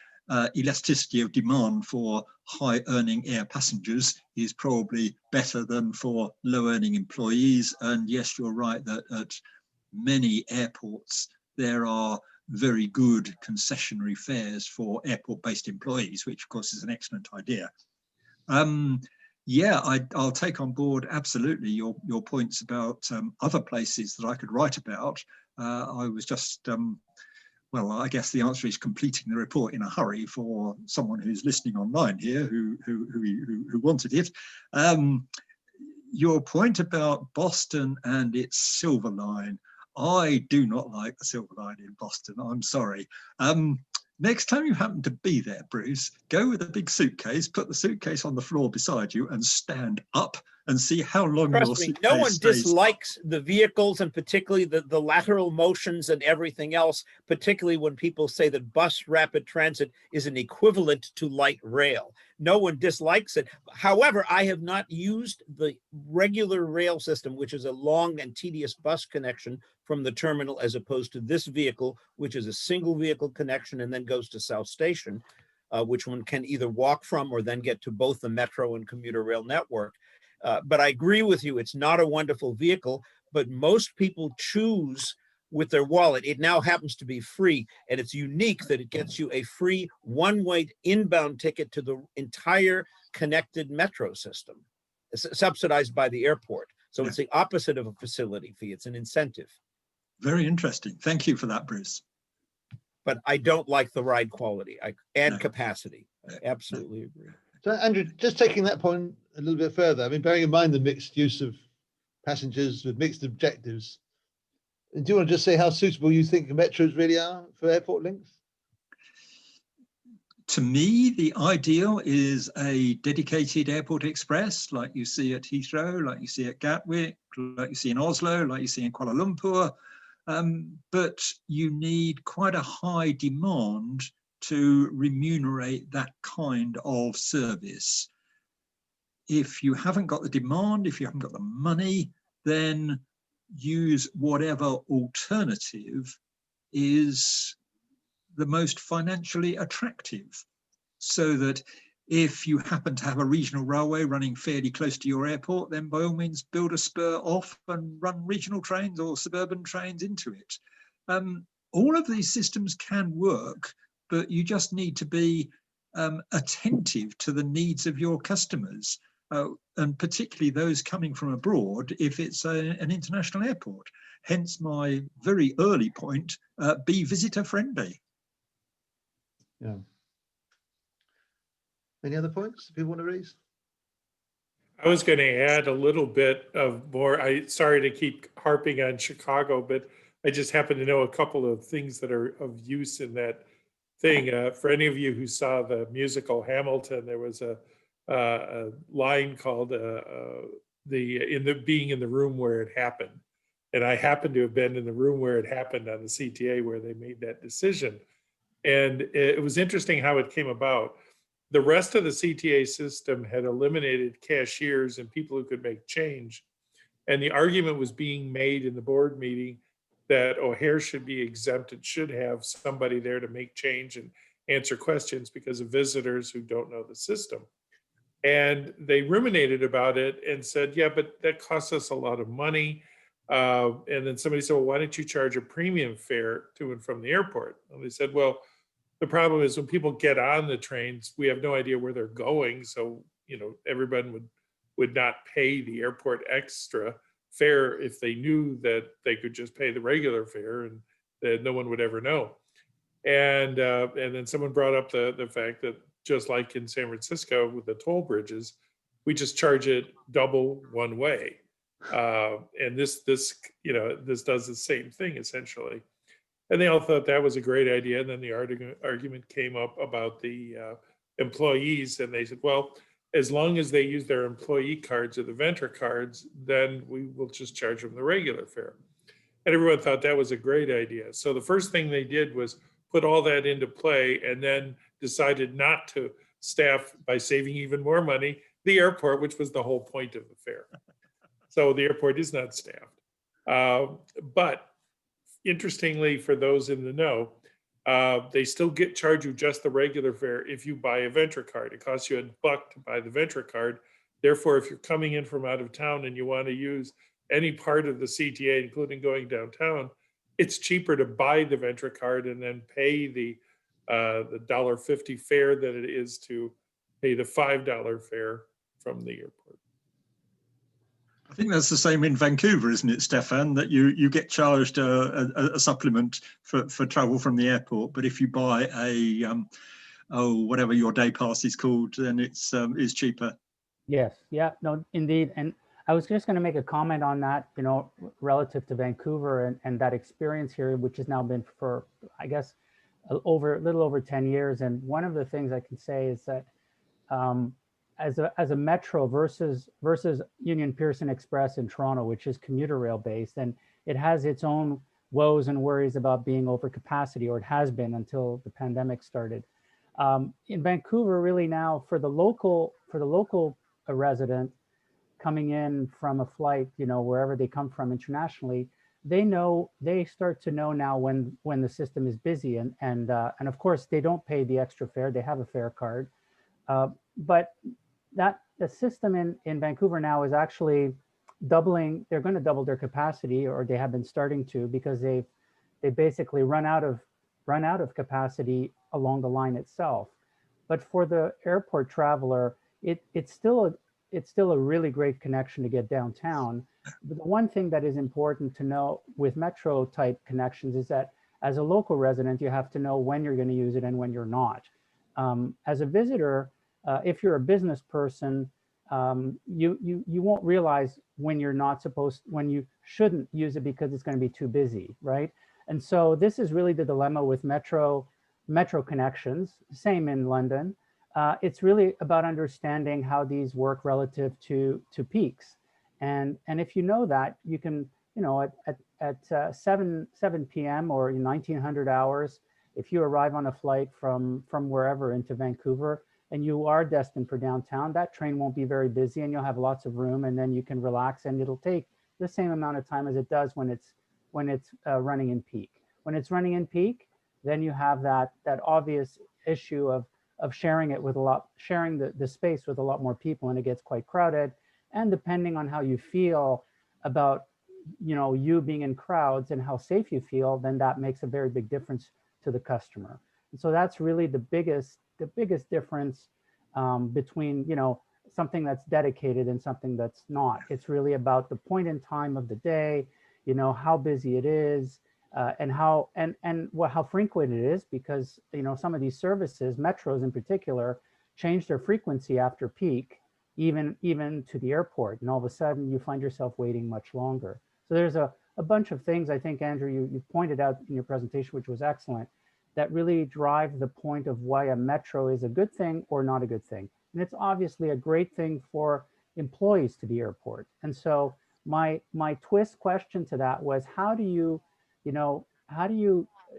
elasticity of demand for high-earning air passengers is probably better than for low-earning employees. And yes, you're right that at many airports there are very good concessionary fares for airport-based employees, which of course is an excellent idea. Yeah, I'll take on board absolutely your points about other places that I could write about. I was just, well, I guess the answer is completing the report in a hurry for someone who's listening online here who wanted it. Your point about Boston and its Silver Line, I do not like the Silver Line in Boston. I'm sorry. Next time you happen to be there, Bruce, go with a big suitcase, put the suitcase on the floor beside you and stand up and see how long your suitcase no one stays dislikes the vehicles, and particularly the lateral motions and everything else, particularly when people say that bus rapid transit is an equivalent to light rail. No one dislikes it. However, I have not used the regular rail system, which is a long and tedious bus connection from the terminal, as opposed to this vehicle, which is a single vehicle connection and then goes to South Station, which one can either walk from or then get to both the metro and commuter rail network. But I agree with you, it's not a wonderful vehicle, but most people choose with their wallet. It now happens to be free, and it's unique that it gets you a free one-way inbound ticket to the entire connected metro system, subsidized by the airport. So Yeah. it's the opposite of a facility fee. It's an incentive. Very interesting. Thank you for that, Bruce. But I don't like the ride quality. I add No. capacity. I absolutely agree. So Andrew, just taking that point a little bit further, I mean, bearing in mind the mixed use of passengers with mixed objectives, do you want to just say how suitable you think metros really are for airport links? To me, the ideal is a dedicated airport express like you see at Heathrow, like you see at Gatwick, like you see in Oslo, like you see in Kuala Lumpur. But you need quite a high demand to remunerate that kind of service. If you haven't got the demand, if you haven't got the money, then use whatever alternative is the most financially attractive, so that if you happen to have a regional railway running fairly close to your airport, then by all means build a spur off and run regional trains or suburban trains into it. All of these systems can work, but you just need to be attentive to the needs of your customers, and particularly those coming from abroad if it's an international airport. Hence my very early point, be visitor friendly. Yeah. Any other points people want to raise? I was going to add a little bit of more. Sorry to keep harping on Chicago, but I just happen to know a couple of things that are of use in that thing. For any of you who saw the musical Hamilton, there was a line called being in the room where it happened. And I happened to have been in the room where it happened on the CTA where they made that decision. And it was interesting how it came about. The rest of the CTA system had eliminated cashiers and people who could make change. And the argument was being made in the board meeting that O'Hare should be exempted, should have somebody there to make change and answer questions because of visitors who don't know the system. And they ruminated about it and said, yeah, but that costs us a lot of money. And then somebody said, well, why don't you charge a premium fare to and from the airport? And they said, well, the problem is when people get on the trains, we have no idea where they're going. So, everyone would not pay the airport extra fare if they knew that they could just pay the regular fare and that no one would ever know. And then someone brought up the fact that just like in San Francisco with the toll bridges, we just charge it double one way. And this does the same thing essentially. And they all thought that was a great idea. And then the argument came up about the employees. And they said, well, as long as they use their employee cards or the vendor cards, then we will just charge them the regular fare. And everyone thought that was a great idea. So the first thing they did was put all that into play and then decided not to staff, by saving even more money, the airport, which was the whole point of the fare. So the airport is not staffed. But interestingly, for those in the know, they still charge you just the regular fare if you buy a Ventra card. It costs you $1 to buy the Ventra card. Therefore, if you're coming in from out of town and you want to use any part of the CTA, including going downtown, it's cheaper to buy the Ventra card and then pay the $1.50 fare than it is to pay the $5 fare from the airport. I think that's the same in Vancouver, isn't it, Stefan? That you get charged a supplement for travel from the airport, but if you buy whatever your day pass is called, then it's cheaper. Yes, yeah, no, indeed. And I was just going to make a comment on that, relative to Vancouver and that experience here, which has now been for, I guess, a little over 10 years. And one of the things I can say is that as a metro versus Union Pearson Express in Toronto, which is commuter rail based, and it has its own woes and worries about being over capacity, or it has been until the pandemic started. In Vancouver, really now for the local resident coming in from a flight, wherever they come from internationally, they start to know now when the system is busy, and of course they don't pay the extra fare. They have a fare card, but that the system in Vancouver now is actually doubling. They're going to double their capacity, or they have been starting to, because they basically run out of capacity along the line itself. But for the airport traveler, it's still it's still a really great connection to get downtown. But the one thing that is important to know with metro type connections is that as a local resident, you have to know when you're going to use it and when you're not. As a visitor, if you're a business person, you won't realize when you're not supposed, when you shouldn't use it because it's going to be too busy, right? And so this is really the dilemma with metro connections. Same in London. It's really about understanding how these work relative to peaks, and if you know that, you can, you know, at 7 p.m. or 1900 hours, if you arrive on a flight from wherever into Vancouver and you are destined for downtown, that train won't be very busy and you'll have lots of room, and then you can relax, and it'll take the same amount of time as it does when it's running in peak. When it's running in peak, then you have that obvious issue of sharing it with sharing the space with a lot more people, and it gets quite crowded. And depending on how you feel about, you know, you being in crowds and how safe you feel, then that makes a very big difference to the customer. And so that's really the biggest difference between, you know, something that's dedicated and something that's not. It's really about the point in time of the day, you know, how busy it is, and how frequent it is, because, you know, some of these services, metros in particular, change their frequency after peak, even to the airport, and all of a sudden you find yourself waiting much longer. So there's a bunch of things, I think, Andrew, you pointed out in your presentation, which was excellent, that really drive the point of why a metro is a good thing or not a good thing. And it's obviously a great thing for employees to the airport. And so my twist question to that was, how do you,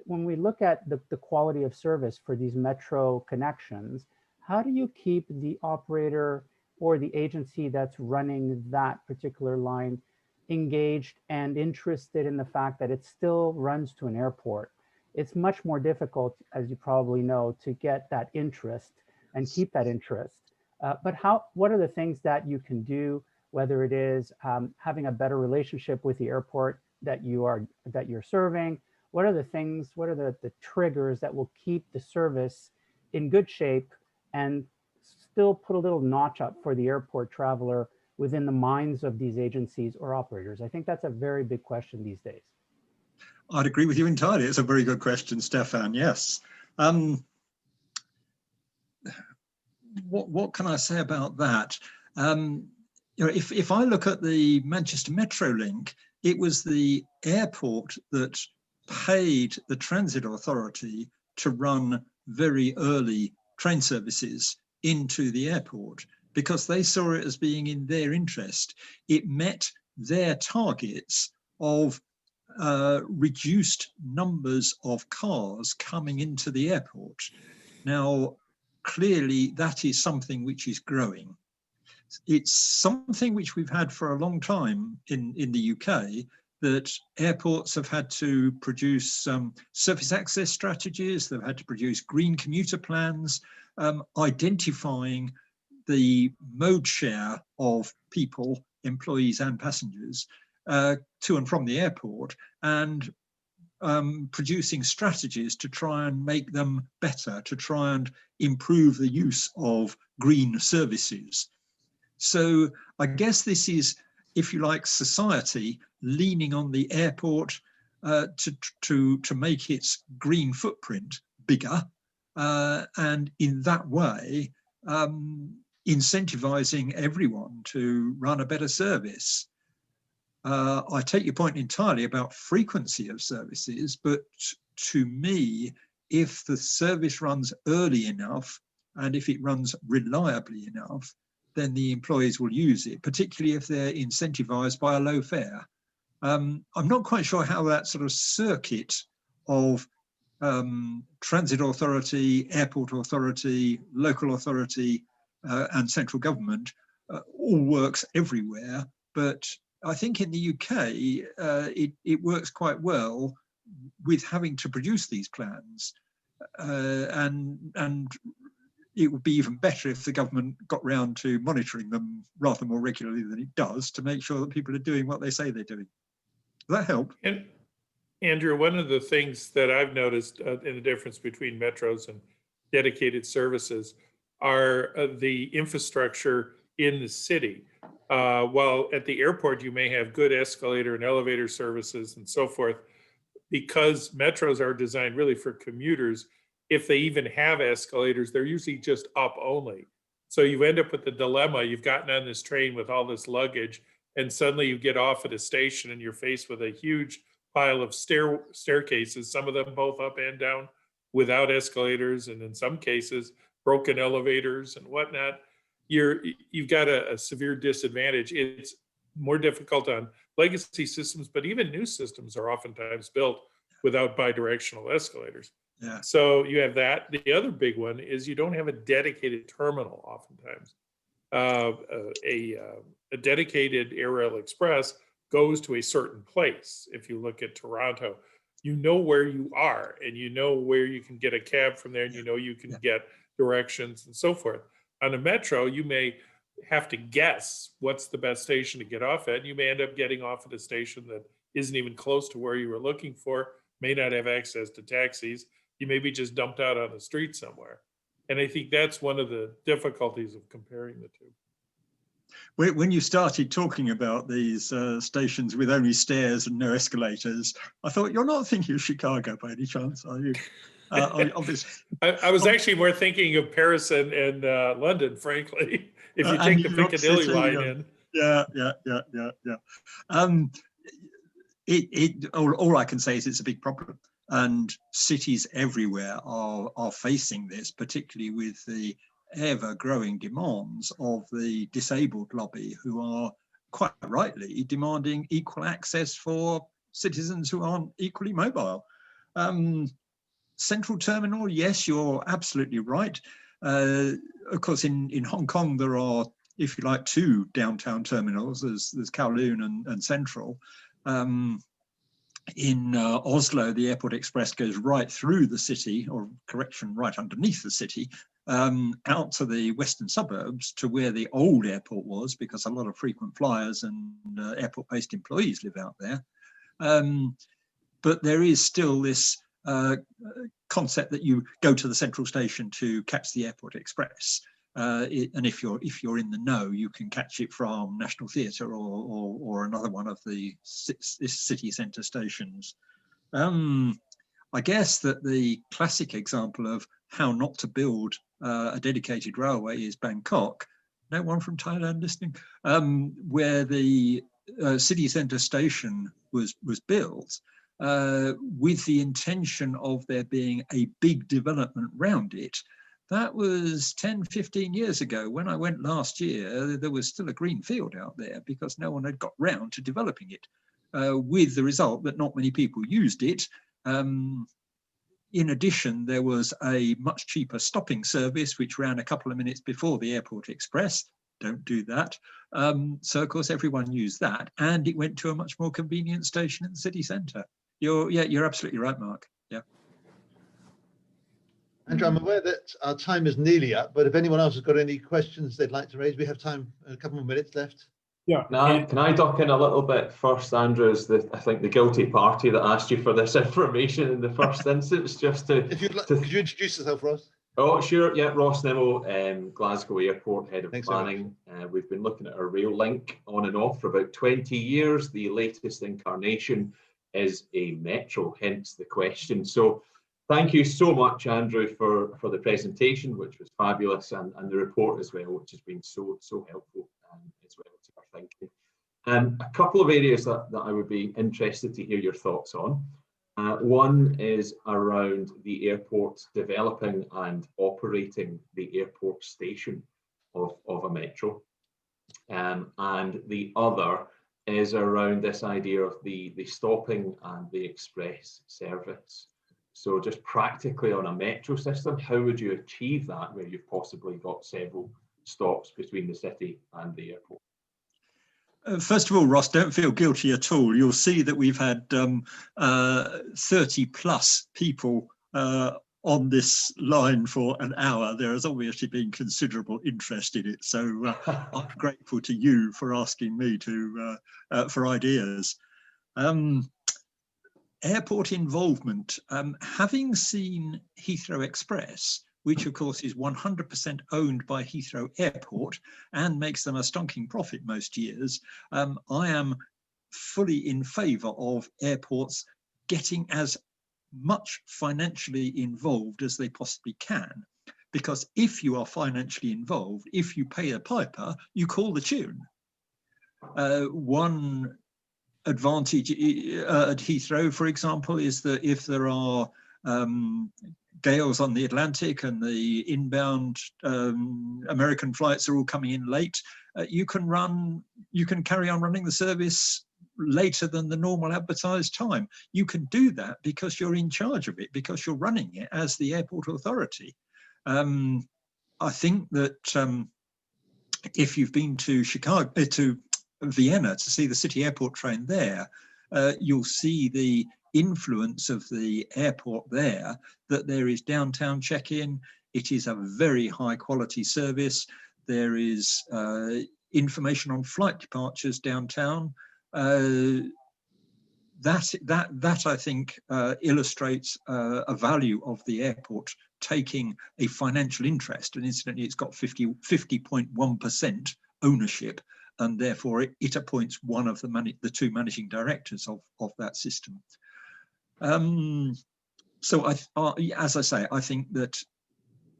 when we look at the quality of service for these metro connections, how do you keep the operator or the agency that's running that particular line engaged and interested in the fact that it still runs to an airport? It's much more difficult, as you probably know, to get that interest and keep that interest. But what are the things that you can do, whether it is having a better relationship with the airport that you're serving? What are the things, what are the triggers that will keep the service in good shape and still put a little notch up for the airport traveler within the minds of these agencies or operators? I think that's a very big question these days. I'd agree with you entirely. It's a very good question, Stefan. Yes. What can I say about that? You know, if I look at the Manchester Metrolink, it was the airport that paid the transit authority to run very early train services into the airport because they saw it as being in their interest. It met their targets of reduced numbers of cars coming into the airport. Now, clearly that is something which is growing. It's something which we've had for a long time in the UK, that airports have had to produce surface access strategies, they've had to produce green commuter plans, identifying the mode share of people, employees and passengers to and from the airport, and producing strategies to try and make them better, to try and improve the use of green services. So I guess this is, if you like, society leaning on the airport to make its green footprint bigger, and in that way incentivizing everyone to run a better service. I take your point entirely about frequency of services, but to me, if the service runs early enough and if it runs reliably enough, then the employees will use it, particularly if they're incentivized by a low fare. I'm not quite sure how that sort of circuit of transit authority, airport authority, local authority, and central government all works everywhere, but I think in the UK, it works quite well with having to produce these plans. And it would be even better if the government got round to monitoring them rather more regularly than it does, to make sure that people are doing what they say they're doing. Does that help? And Andrew, one of the things that I've noticed in the difference between metros and dedicated services are the infrastructure in the city. While at the airport, you may have good escalator and elevator services and so forth. Because metros are designed really for commuters, if they even have escalators, they're usually just up only. So you end up with the dilemma, you've gotten on this train with all this luggage, and suddenly you get off at a station and you're faced with a huge pile of staircases, some of them both up and down without escalators, and in some cases, broken elevators and whatnot. You've got a severe disadvantage. It's more difficult on legacy systems, but even new systems are oftentimes built without bidirectional escalators. Yeah. So you have that. The other big one is you don't have a dedicated terminal oftentimes. A dedicated AirRail Express goes to a certain place. If you look at Toronto, you know where you are and you know where you can get a cab from there, and you know you can get directions and so forth. On a metro, you may have to guess what's the best station to get off at. You may end up getting off at a station that isn't even close to where you were looking for, may not have access to taxis. You may be just dumped out on the street somewhere. And I think that's one of the difficulties of comparing the two. When you started talking about these stations with only stairs and no escalators, I thought, you're not thinking of Chicago by any chance, are you? Obviously. I was actually more thinking of Paris and London, frankly, if you take the Piccadilly line in. Yeah. All I can say is it's a big problem, and cities everywhere are facing this, particularly with the ever-growing demands of the disabled lobby, who are quite rightly demanding equal access for citizens who aren't equally mobile. Central terminal, yes, you're absolutely right. Of course, in Hong Kong, there are, if you like, two downtown terminals. There's Kowloon and Central. In Oslo, the Airport Express goes right through the city, or correction, right underneath the city, out to the western suburbs to where the old airport was, because a lot of frequent flyers and airport-based employees live out there. But there is still this concept that you go to the central station to catch the Airport Express. And if you're in the know, you can catch it from National Theatre or another one of the city centre stations. I guess that the classic example of how not to build a dedicated railway is Bangkok. No one from Thailand listening? Where the city centre station was built with the intention of there being a big development round it. That was 10, 15 years ago. When I went last year, there was still a green field out there because no one had got round to developing it, with the result that not many people used it. In addition, there was a much cheaper stopping service, which ran a couple of minutes before the Airport Express. Don't do that. So, of course, everyone used that, and it went to a much more convenient station in the city centre. You're absolutely right, Mark. Yeah. Andrew, I'm aware that our time is nearly up, but if anyone else has got any questions they'd like to raise, we have time, a couple more minutes left. Yeah. Can I duck in a little bit first, Andrew, as I think the guilty party that asked you for this information in the first instance, just to... If you'd like, could you introduce yourself, Ross? Oh, sure. Yeah, Ross Nimmo, Glasgow Airport, Head of Thanks Planning. We've been looking at our rail link on and off for about 20 years. The latest incarnation is a metro, hence the question. So thank you so much, Andrew, for the presentation, which was fabulous, and the report as well, which has been so helpful as well to our thinking. A couple of areas that I would be interested to hear your thoughts on. One is around the airport developing and operating the airport station of a metro. And the other is around this idea of the stopping and the express service. So just practically on a metro system, how would you achieve that where you've possibly got several stops between the city and the airport? First of all, Ross, don't feel guilty at all. You'll see that we've had 30 plus people on this line for an hour. There has obviously been considerable interest in it. So I'm grateful to you for asking me for ideas. Airport involvement. Having seen Heathrow Express, which of course is 100% owned by Heathrow Airport and makes them a stonking profit most years, I am fully in favour of airports getting as much financially involved as they possibly can. Because if you are financially involved, if you pay a piper, you call the tune. One advantage at Heathrow, for example, is that if there are gales on the Atlantic and the inbound American flights are all coming in late, you can carry on running the service later than the normal advertised time. You can do that because you're in charge of it, because you're running it as the airport authority. I think that if you've been to Chicago, to Vienna to see the city airport train there, you'll see the influence of the airport there, that there is downtown check-in. It is a very high quality service. There is information on flight departures downtown. That I think illustrates a value of the airport taking a financial interest, and incidentally it's got 50.1% ownership, and therefore it appoints one of the two managing directors of that system. So as I say, I think that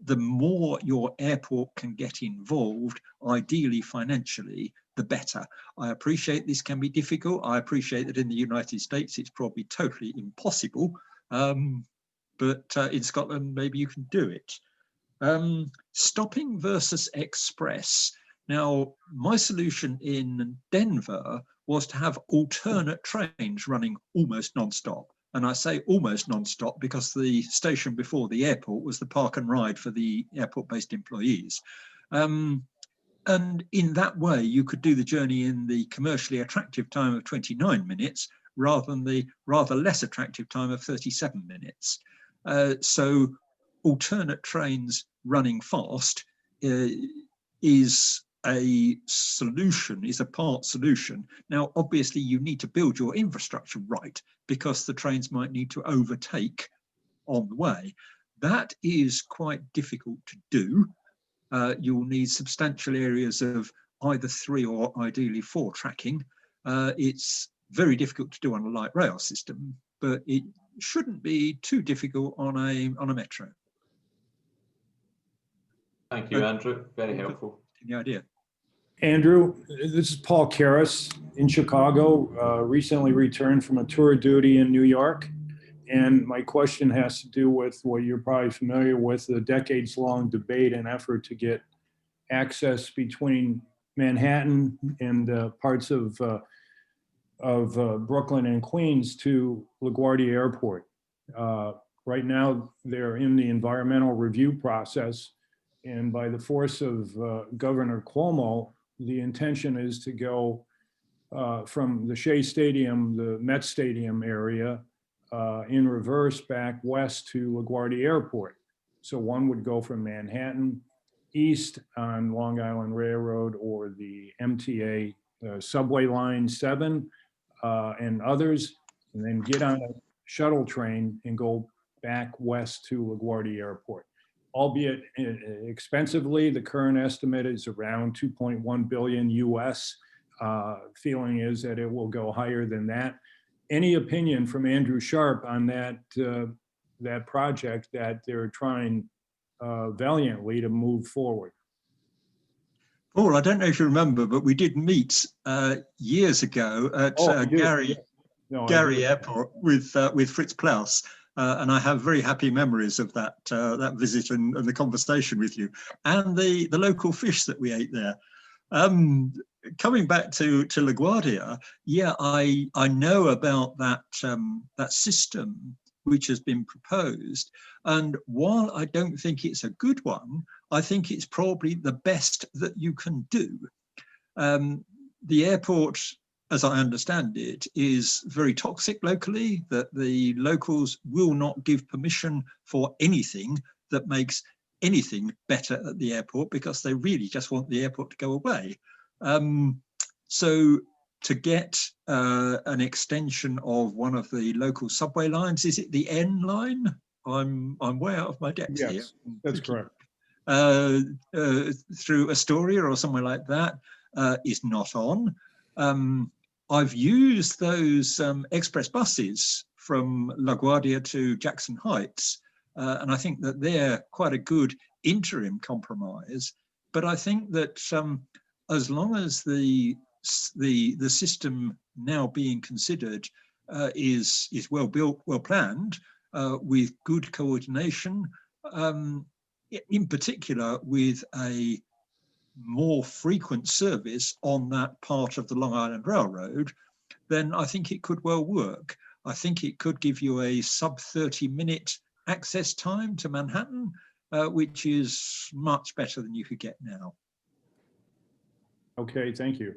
the more your airport can get involved, ideally financially, the better. I appreciate this can be difficult. I appreciate that in the United States it's probably totally impossible, but in Scotland maybe you can do it. Stopping versus express. Now, my solution in Denver was to have alternate trains running almost non-stop. And I say almost non-stop because the station before the airport was the park and ride for the airport-based employees. And in that way, you could do the journey in the commercially attractive time of 29 minutes rather than the rather less attractive time of 37 minutes. So alternate trains running fast is a solution, is a part solution. Now, obviously, you need to build your infrastructure right, because the trains might need to overtake on the way. That is quite difficult to do. You'll need substantial areas of either 3 or ideally 4 tracking. It's very difficult to do on a light rail system, but it shouldn't be too difficult on a metro. Thank you, Andrew. Very helpful. Any idea? Andrew, this is Paul Karras in Chicago, recently returned from a tour of duty in New York. And my question has to do with what you're probably familiar with, the decades-long debate and effort to get access between Manhattan and parts of Brooklyn and Queens to LaGuardia Airport. Right now, they're in the environmental review process. And by the force of Governor Cuomo, the intention is to go from the Shea Stadium, the Met Stadium area, in reverse back west to LaGuardia Airport. So one would go from Manhattan east on Long Island Railroad or the MTA subway line 7 and others, and then get on a shuttle train and go back west to LaGuardia Airport. Albeit expensively, the current estimate is around 2.1 billion US. Feeling is that it will go higher than that. Any opinion from Andrew Sharp on that that project that they're trying valiantly to move forward? Paul, I don't know if you remember, but we did meet years ago at Gary Airport with Fritz Plaus. And I have very happy memories of that that visit and the conversation with you, and the local fish that we ate there. Coming back to LaGuardia, yeah, I know about that that system which has been proposed, and while I don't think it's a good one, I think it's probably the best that you can do. The airport, as I understand it, is very toxic locally, that the locals will not give permission for anything that makes anything better at the airport, because they really just want the airport to go away. So to get an extension of one of the local subway lines, is it the N line I'm way out of my depth here. Yes, that's correct. Through Astoria or somewhere like that is not on. I've used those express buses from LaGuardia to Jackson Heights, and I think that they're quite a good interim compromise. But I think that as long as the system now being considered is well built, well planned, with good coordination, in particular with a more frequent service on that part of the Long Island Railroad, then I think it could well work. I think it could give you a sub 30-minute access time to Manhattan, which is much better than you could get now. Okay, thank you.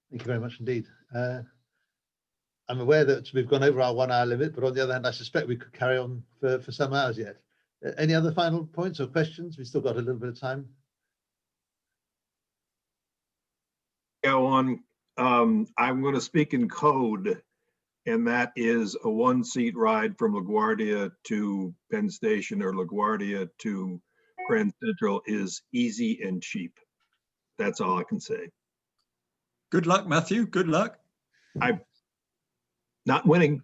Thank you very much indeed. I'm aware that we've gone over our 1 hour limit, but on the other hand, I suspect we could carry on for some hours yet. Any other final points or questions? We've still got a little bit of time. Go on. I'm going to speak in code, and that is a 1-seat ride from LaGuardia to Penn Station or LaGuardia to Grand Central is easy and cheap. That's all I can say. Good luck, Matthew. Good luck. I'm not winning.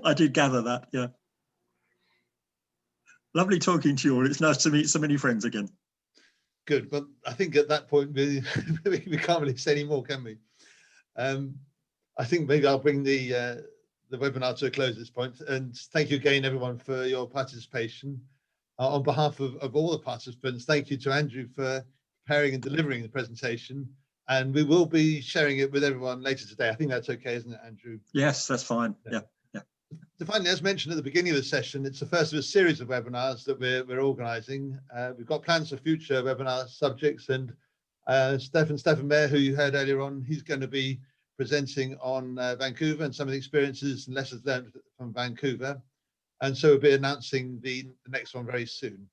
I did gather that, yeah. Lovely talking to you all. It's nice to meet so many friends again. Good, but I think at that point we can't really say any more, can we? I think maybe I'll bring the webinar to a close at this point. And thank you again, everyone, for your participation. On behalf of all the participants, thank you to Andrew for preparing and delivering the presentation. And we will be sharing it with everyone later today. I think that's okay, isn't it, Andrew? Yes, that's fine. Yeah. So finally, as mentioned at the beginning of the session, it's the first of a series of webinars that we're organising. We've got plans for future webinar subjects, and Stephen Mayer, who you heard earlier on, he's going to be presenting on Vancouver and some of the experiences and lessons learned from Vancouver. And so we'll be announcing the next one very soon.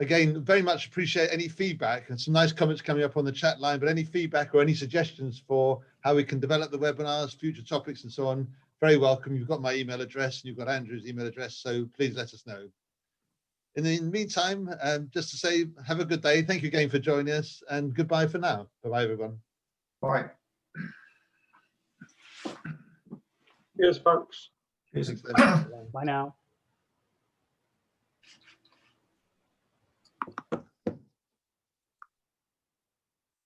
Again, very much appreciate any feedback, and some nice comments coming up on the chat line, but any feedback or any suggestions for how we can develop the webinars, future topics and so on, very welcome. You've got my email address and you've got Andrew's email address, so please let us know. In the meantime, just to say, have a good day. Thank you again for joining us, and goodbye for now. Bye-bye, everyone. Bye. Cheers, folks. Thanks, Bye now.